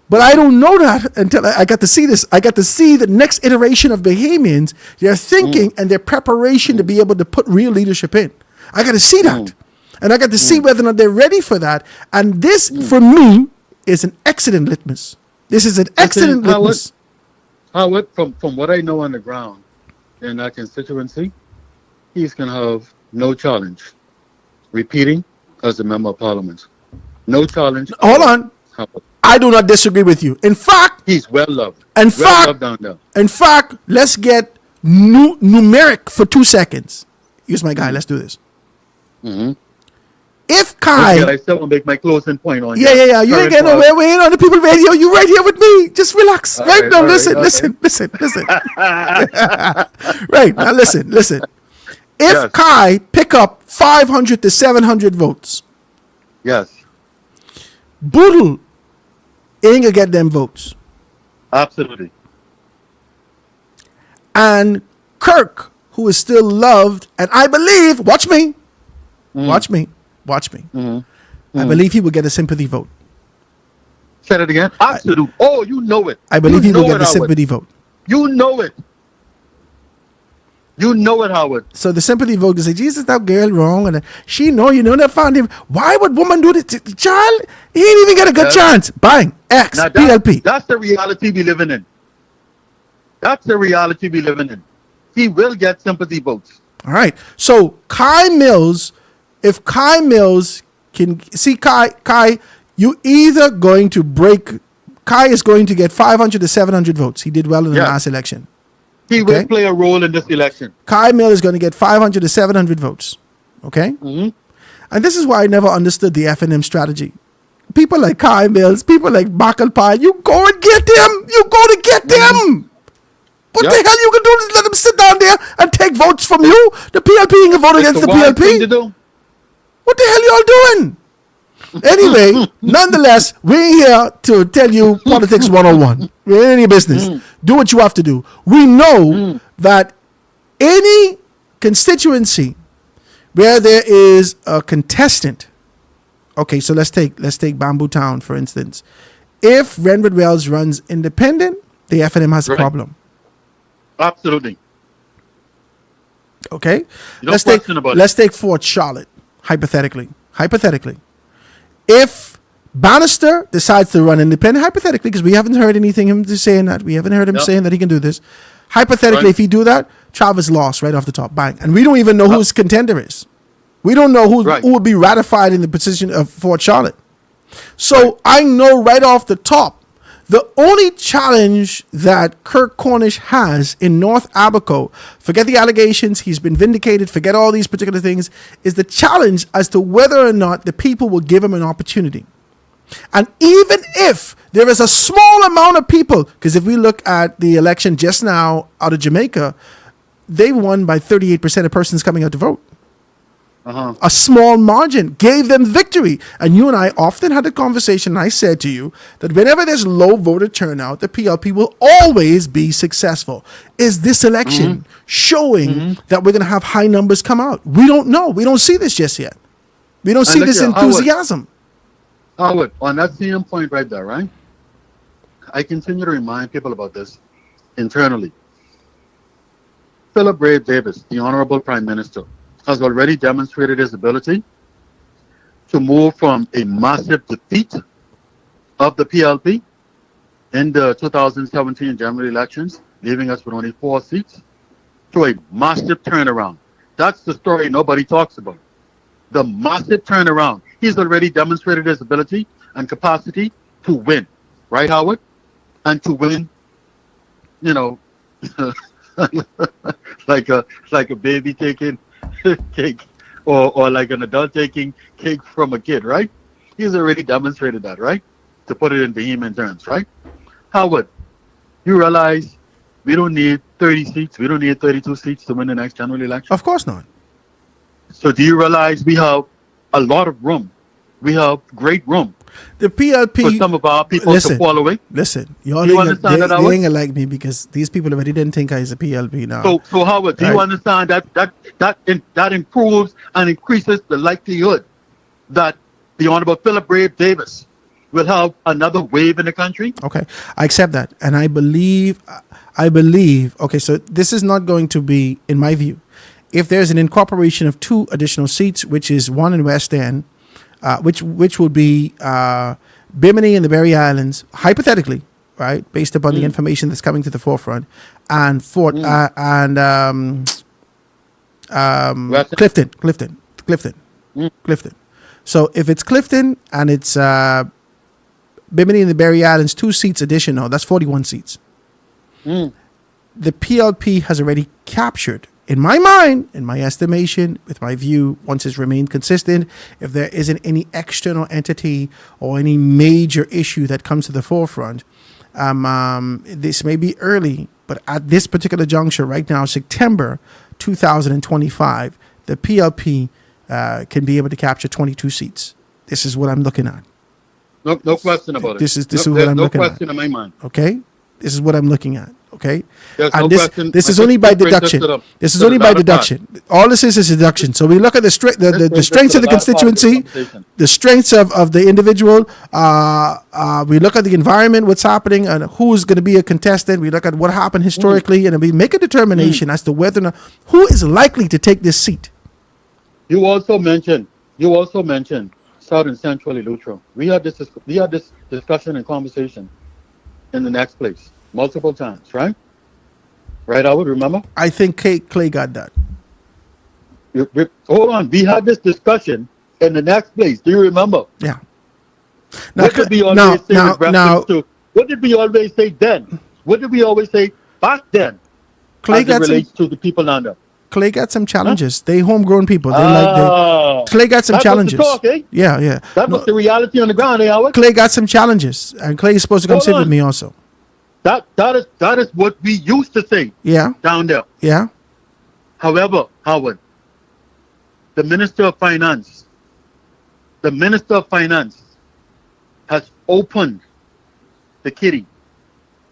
Speaker 4: but I don't know that until I got to see this. I got to see the next iteration of Bahamians, their thinking and their preparation to be able to put real leadership in. I got to see that. And I got to see whether or not they're ready for that. And this, for me, is an excellent litmus. This is an excellent litmus.
Speaker 8: Howard, from what I know on the ground in that constituency, he's going to have no challenge repeating as a member of parliament. No challenge.
Speaker 4: Hold on.
Speaker 8: Howard.
Speaker 4: I do not disagree with you. In fact,
Speaker 8: He's well loved.
Speaker 4: In
Speaker 8: well
Speaker 4: fact-
Speaker 8: loved down there.
Speaker 4: in fact, let's get numeric for 2 seconds. Use my guy. Let's do this. If Kai,
Speaker 8: I still want to make my closing point on
Speaker 4: yeah. You ain't
Speaker 8: current
Speaker 4: getting nowhere. We ain't on the People Radio. You right here with me. Just relax.
Speaker 8: All
Speaker 4: Right
Speaker 8: right,
Speaker 4: now,
Speaker 8: all right,
Speaker 4: listen. Right now, listen. If
Speaker 8: Yes.
Speaker 4: Kai pick up 500 to 700 votes,
Speaker 8: Yes,
Speaker 4: Boodle ain't gonna get them votes.
Speaker 8: absolutely.
Speaker 4: And Kirk, who is still loved, and I believe, watch me. I believe he will get a sympathy vote.
Speaker 8: Say it again. Absolute. You know it.
Speaker 4: I believe
Speaker 8: You
Speaker 4: he will
Speaker 8: know
Speaker 4: get
Speaker 8: it,
Speaker 4: the
Speaker 8: Howard.
Speaker 4: sympathy vote.
Speaker 8: You know it. You know it, Howard.
Speaker 4: So the sympathy vote is say, Jesus, that girl wrong, and she know, that found him. Why would woman do this? Child, he ain't even get a good
Speaker 8: Yes.
Speaker 4: chance. Bang, X,
Speaker 8: Now
Speaker 4: PLP.
Speaker 8: that's the reality we living in. That's the reality we living in. He will get sympathy votes.
Speaker 4: All right. So Kai Mills, if Kai Mills can see Kai, you either going to break. Kai is going to get 500 to 700 votes. He did well in the
Speaker 8: Yeah.
Speaker 4: last election.
Speaker 8: He
Speaker 4: Okay.
Speaker 8: will play a role in this election.
Speaker 4: Kai Mill is going to get 500 to 700 votes. Okay? And this is why I never understood the F&M strategy. People like Kai Mills, people like Michael Pine, you go and get them. You go to get them. What
Speaker 8: Yep.
Speaker 4: the hell you can do is let them sit down there and take votes from you? The PLP ain't gonna vote against the
Speaker 8: It's wise thing to
Speaker 4: PLP.
Speaker 8: do.
Speaker 4: What the hell y'all doing? Anyway, nonetheless, we're here to tell you politics 101. We're in your business. Do what you have to do. We know that any constituency where there is a contestant, okay, so let's take Bamboo Town, for instance. If Renwood Wells runs independent, the F&M has a
Speaker 8: Right.
Speaker 4: problem.
Speaker 8: Absolutely.
Speaker 4: Okay?
Speaker 8: No question about it.
Speaker 4: Let's take Fort Charlotte, hypothetically. If Bannister decides to run independent, hypothetically, because we haven't heard anything him saying that. We haven't heard him
Speaker 8: Yep.
Speaker 4: saying that he can do this. Hypothetically,
Speaker 8: Right.
Speaker 4: if you do that, Travis lost right off the top, bang, and we don't even know who his contender is. We don't know
Speaker 8: Right.
Speaker 4: who would be ratified in the position of Fort Charlotte. So I know right off the top, the only challenge that Kirk Cornish has in North Abaco, forget the allegations, he's been vindicated, forget all these particular things, is the challenge as to whether or not the people will give him an opportunity. And even if there is a small amount of people, because if we look at the election just now out of Jamaica, they won by 38% of persons coming out to vote. A small margin gave them victory. And you and I often had a conversation, and I said to you that whenever there's low voter turnout, the PLP will always be successful. Is this election showing that we're going to have high numbers come out? We don't know. We don't see this just yet. We don't see
Speaker 8: look
Speaker 4: this
Speaker 8: here,
Speaker 4: enthusiasm.
Speaker 8: Howard, on that same point right there, right? I continue to remind people about this internally. Philip Brave Davis, the Honorable Prime Minister, has already demonstrated his ability to move from a massive defeat of the PLP in the 2017 general elections, leaving us with only 4 seats, to a massive turnaround. That's the story nobody talks about. The massive turnaround. He's already demonstrated his ability and capacity to win. Right, Howard? And to win, you know, like a baby taking cake or like an adult taking cake from a kid, right? He's already demonstrated that, right? To put it in vehement terms, right? Howard, you realize we don't need 30 seats, we don't need 32 seats to win the next general election?
Speaker 4: Of course not.
Speaker 8: So do you realize we have a lot of room? We have great room
Speaker 4: The PLP
Speaker 8: for some of our people to fall away.
Speaker 4: Listen, y'all
Speaker 8: You
Speaker 4: ain't
Speaker 8: understand
Speaker 4: gonna,
Speaker 8: that,
Speaker 4: they
Speaker 8: Howard?
Speaker 4: ain't gonna like me because these people already didn't think I was a PLP now.
Speaker 8: So Howard, do you
Speaker 4: Right.
Speaker 8: understand that improves and increases the likelihood that the Honorable Philip Brave Davis will have another wave in the country?
Speaker 4: Okay, I accept that, and I believe. Okay, so this is not going to be, in my view, if there's an incorporation of 2 additional seats, which is one in West End, which would be Bimini and the Berry Islands, hypothetically, right, based upon the information that's coming to the forefront, and Fort Clifton. So if it's Clifton and it's Bimini and the Berry Islands, 2 seats additional, that's 41 seats. The PLP has already captured, in my mind, in my estimation, with my view, once it's remained consistent, if there isn't any external entity or any major issue that comes to the forefront, this may be early, but at this particular juncture right now, September 2025, the PLP can be able to capture 22 seats. This is what I'm looking at.
Speaker 8: No question about it.
Speaker 4: This is what I'm looking at.
Speaker 8: No question in my mind.
Speaker 4: Okay, this is what I'm looking at. Okay,
Speaker 8: There's
Speaker 4: and
Speaker 8: no
Speaker 4: this
Speaker 8: question.
Speaker 4: this is
Speaker 8: I
Speaker 4: only
Speaker 8: just
Speaker 4: by
Speaker 8: bring this
Speaker 4: deduction.
Speaker 8: to the-
Speaker 4: This is
Speaker 8: to the
Speaker 4: only by
Speaker 8: latter part.
Speaker 4: deduction. All this is deduction. So we look at the strength, the
Speaker 8: brings us
Speaker 4: strengths
Speaker 8: to
Speaker 4: of the
Speaker 8: the last part of the
Speaker 4: constituency,
Speaker 8: conversation.
Speaker 4: the strengths of the individual. We look at the environment, what's happening, and who's going to be a contestant. We look at what happened historically, and we make a determination as to whether or not who is likely to take this seat.
Speaker 8: You also mentioned Southern Central Eleuthero. We had this discussion and conversation in the next place multiple times, right? Right, I would remember.
Speaker 4: I think Clay got that.
Speaker 8: Hold on, we had this discussion in the next place. Do you remember?
Speaker 4: Yeah.
Speaker 8: What did we always say with reference to? What did we always say then? What did we always say back then?
Speaker 4: Clay
Speaker 8: as it
Speaker 4: got
Speaker 8: relates to the people under.
Speaker 4: Clay got some challenges. They homegrown people. Clay got some
Speaker 8: that
Speaker 4: challenges.
Speaker 8: Was the talk, eh?
Speaker 4: Yeah.
Speaker 8: That was the reality on the ground, eh, Howard?
Speaker 4: Clay got some challenges, and Clay is supposed to come sit with me also.
Speaker 8: That is what we used to say.
Speaker 4: Yeah.
Speaker 8: Down there.
Speaker 4: Yeah.
Speaker 8: However, Howard, the Minister of Finance has opened the kitty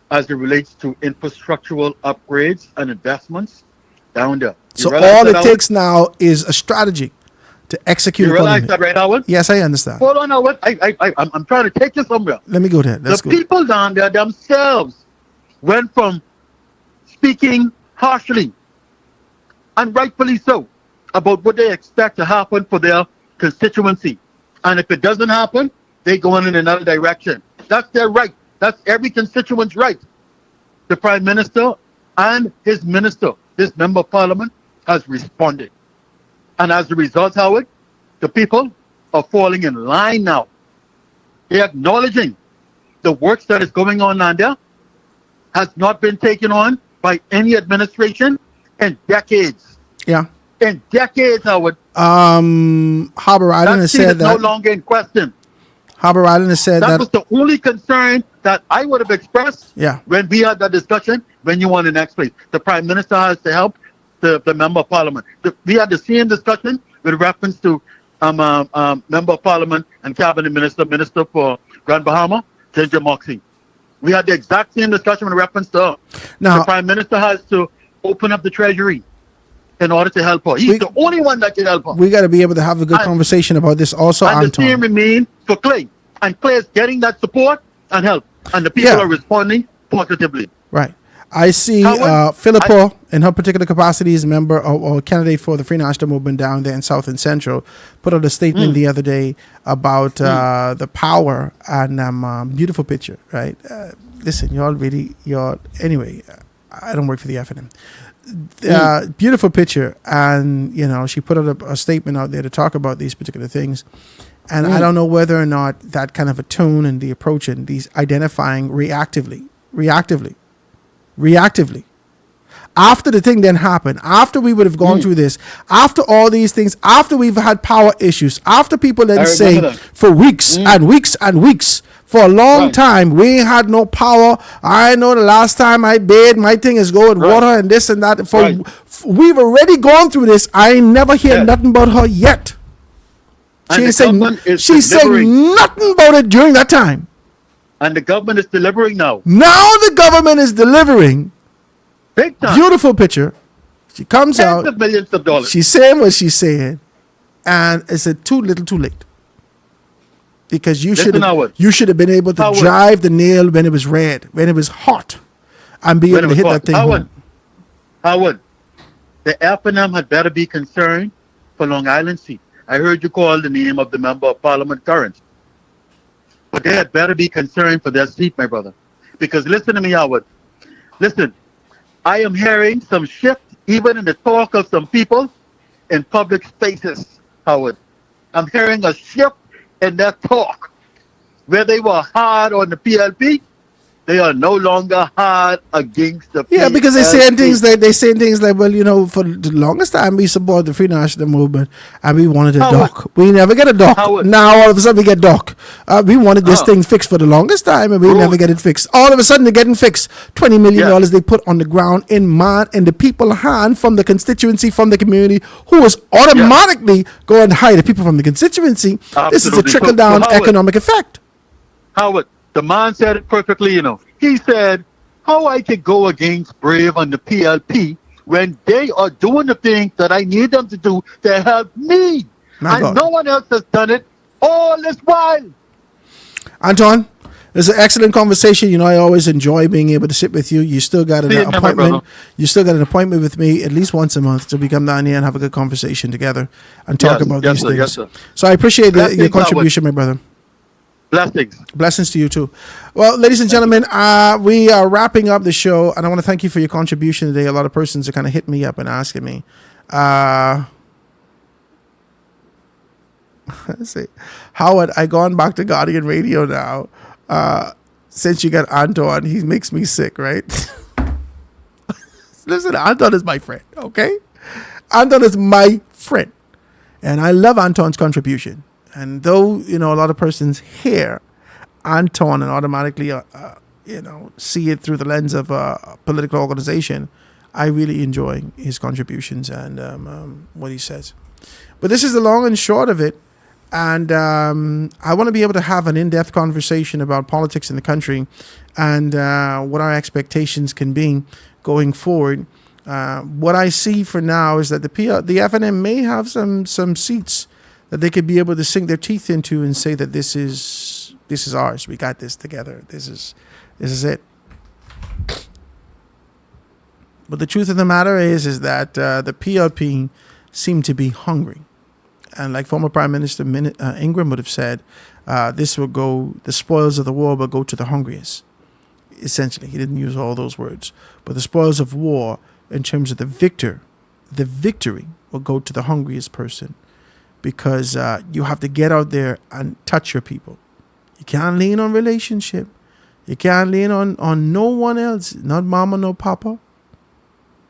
Speaker 8: as it relates to infrastructural upgrades and investments down there.
Speaker 4: So all it takes now is a strategy to execute.
Speaker 8: You realize that, right, Howard?
Speaker 4: Yes, I understand.
Speaker 8: Hold on, Howard. I'm trying to take you somewhere.
Speaker 4: Let me go there. Let's
Speaker 8: the
Speaker 4: go.
Speaker 8: people down there themselves went from speaking harshly, and rightfully so, about what they expect to happen for their constituency. And if it doesn't happen, they go in another direction. That's their right. That's every constituent's right. The Prime Minister and his minister, this member of parliament, has responded. And as a result, Howard, the people are falling in line now. They're acknowledging the works that is going on down there has not been taken on by any administration in decades.
Speaker 4: Yeah.
Speaker 8: In decades, Howard.
Speaker 4: Harbour Island has
Speaker 8: That seat
Speaker 4: said
Speaker 8: is no
Speaker 4: that.
Speaker 8: longer in question.
Speaker 4: Harbour Island has said
Speaker 8: That
Speaker 4: that.
Speaker 8: was the only concern that I would have expressed
Speaker 4: Yeah.
Speaker 8: when we had that discussion when you were in the next place. The Prime Minister has to help the member of parliament. We had the same discussion with reference to member of parliament and cabinet minister for Grand Bahama, Ginger Moxie. We had the exact same discussion with reference to her.
Speaker 4: Now-
Speaker 8: The Prime Minister has to open up the treasury in order to help her. He's the only one that can help her.
Speaker 4: We got to be able to have a good conversation about this also,
Speaker 8: And the same
Speaker 4: Anton.
Speaker 8: remain for Clay. And Clay is getting that support and help. And the people
Speaker 4: Yeah.
Speaker 8: are responding positively.
Speaker 4: Right. I see
Speaker 8: Howard,
Speaker 4: Philippa, in her particular capacity as a member or candidate for the Free National Movement down there in South and Central, put out a statement the other day about the power and beautiful picture, right? Listen, anyway, I don't work for the FNM. Beautiful picture. And, she put out a statement out there to talk about these particular things. And I don't know whether or not that kind of a tone and the approach and these identifying reactively. After the thing then happened, after we would have gone through this, after all these things, after we've had power issues, after people then say
Speaker 8: that.
Speaker 4: for weeks and weeks and weeks, for a long
Speaker 8: Right.
Speaker 4: time, we had no power. I know the last time I bathed, my thing is go with water and this and that. We've already gone through this. I never hear nothing about her yet.
Speaker 8: And the government is
Speaker 4: She said
Speaker 8: delivering.
Speaker 4: nothing about it during that time.
Speaker 8: And the government is delivering now.
Speaker 4: Now the government is delivering.
Speaker 8: Big time.
Speaker 4: Beautiful picture. She comes
Speaker 8: Tens
Speaker 4: out.
Speaker 8: of millions of dollars.
Speaker 4: She's saying what she's saying, and it's too little, too late. Because you should
Speaker 8: Howard.
Speaker 4: have been able to
Speaker 8: Howard.
Speaker 4: drive the nail when it was red, when it was hot, and be
Speaker 8: When
Speaker 4: able
Speaker 8: it
Speaker 4: to
Speaker 8: was
Speaker 4: hit
Speaker 8: hot.
Speaker 4: that thing
Speaker 8: Howard,
Speaker 4: home.
Speaker 8: Howard, the FNM had better be concerned for Long Island seat. I heard you call the name of the member of parliament current. But they had better be concerned for their seat, my brother. Because listen to me, Howard. Listen, I am hearing some shift even in the talk of some people in public spaces, Howard. I'm hearing a shift in their talk. Where they were hard on the PLP, they are no longer hard against the PLP.
Speaker 4: Yeah, because they saying things like, well, for the longest time we support the Free National Movement and we wanted a
Speaker 8: Howard.
Speaker 4: dock. We never get a dock.
Speaker 8: Howard.
Speaker 4: Now all of a sudden we get dock. We wanted this thing fixed for the longest time and we
Speaker 8: Bro.
Speaker 4: never get it fixed. All of a sudden they're getting fixed. $20 million
Speaker 8: Yeah.
Speaker 4: they put on the ground in the people hand from the constituency, from the community, who is automatically going to hire the people from the constituency. This is a
Speaker 8: Absolutely.
Speaker 4: trickle down
Speaker 8: So, Howard.
Speaker 4: economic effect.
Speaker 8: Howard, the man said it perfectly, He said, how I could go against Brave and the PLP when they are doing the things that I need them to do to help me.
Speaker 4: My
Speaker 8: and
Speaker 4: God.
Speaker 8: no one else has done it all this while.
Speaker 4: Anton, it's an excellent conversation. I always enjoy being able to sit with you. You still got an
Speaker 8: See you, my
Speaker 4: appointment.
Speaker 8: brother.
Speaker 4: You still got an appointment with me at least once a month to we come down here and have a good conversation together and talk
Speaker 8: Yes,
Speaker 4: about
Speaker 8: yes,
Speaker 4: these
Speaker 8: sir,
Speaker 4: things.
Speaker 8: yes, sir.
Speaker 4: So I appreciate
Speaker 8: Blessings,
Speaker 4: your contribution, my brother.
Speaker 8: Blessings.
Speaker 4: Blessings to you too. Well, ladies and gentlemen, we are wrapping up the show, and I want to thank you for your contribution today. A lot of persons are kind of hitting me up and asking me. Let's see, Howard, I gone back to Guardian Radio now. Since you got Anton, he makes me sick, right? Listen, Anton is my friend, okay? Anton is my friend, and I love Anton's contribution. And though, a lot of persons hear Anton and automatically, see it through the lens of a political organization, I really enjoy his contributions and what he says. But this is the long and short of it. And I want to be able to have an in-depth conversation about politics in the country and what our expectations can be going forward. What I see for now is that the FNM may have some seats that they could be able to sink their teeth into and say that this is ours. We got this together. This is it. But the truth of the matter is that the PLP seem to be hungry, and like former Prime Minister Ingram would have said, the spoils of the war will go to the hungriest. essentially. He didn't use all those words. But the spoils of war, in terms of the victory will go to the hungriest person, because you have to get out there and touch your people. You can't lean on relationship. You can't lean on no one else, not mama, no papa.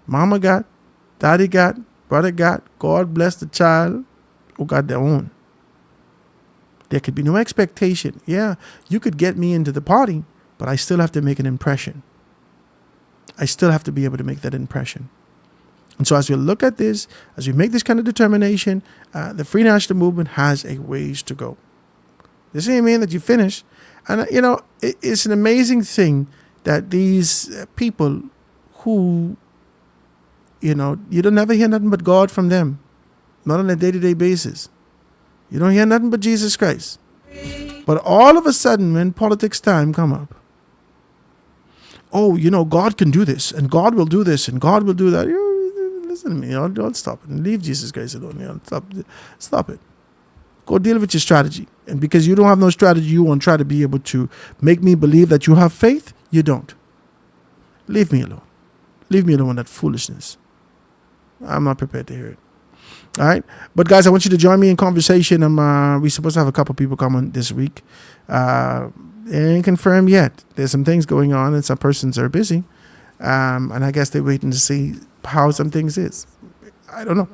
Speaker 4: Mama got, daddy got, brother got. God bless the child who got their own. There could be no expectation. Yeah, you could get me into the party, but I still have to make an impression. I still have to be able to make that impression. And so as we look at this, as we make this kind of determination, the Free National Movement has a ways to go. This doesn't mean that you finish. And, it's an amazing thing that these people who, you don't ever hear nothing but God from them, not on a day-to-day basis. You don't hear nothing but Jesus Christ. But all of a sudden, when politics time come up, God can do this, and God will do this, and God will do that. Listen to me, don't stop it. And leave Jesus Christ alone. Stop it. Go deal with your strategy. And because you don't have no strategy, you won't try to be able to make me believe that you have faith. You don't. Leave me alone. Leave me alone with that foolishness. I'm not prepared to hear it. All right. But guys, I want you to join me in conversation. We're supposed to have a couple people coming this week. It ain't confirmed yet. There's some things going on and some persons are busy. And I guess they're waiting to see how some things is. I don't know.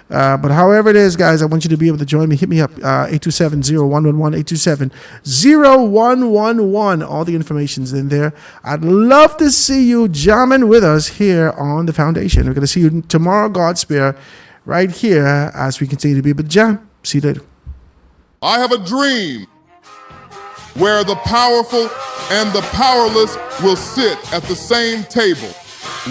Speaker 4: But however it is, guys, I want you to be able to join me. Hit me up, 827-0111, 827-0111. All the information's in there. I'd love to see you jamming with us here on The Foundation. We're going to see you tomorrow, God spare, right here as we continue to be able to jam. See you later.
Speaker 3: I have a dream where the powerful and the powerless will sit at the same table,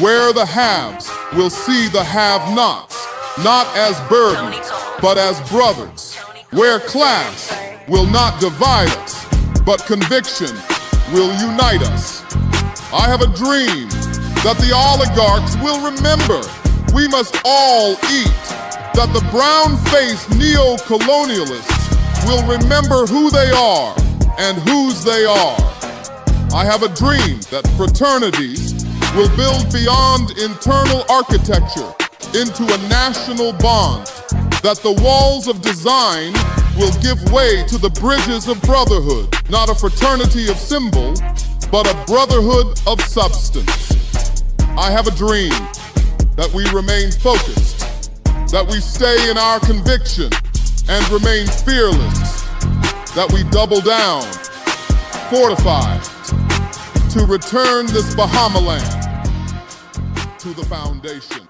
Speaker 3: where the haves will see the have-nots, not as burdens, but as brothers, where class will not divide us, but conviction will unite us. I have a dream that the oligarchs will remember we must all eat, that the brown-faced neo-colonialists will remember who they are and whose they are. I have a dream that fraternities will build beyond internal architecture into a national bond, that the walls of design will give way to the bridges of brotherhood, not a fraternity of symbol, but a brotherhood of substance. I have a dream that we remain focused, that we stay in our conviction and remain fearless, that we double down, fortified, to return this Bahama land to the foundation.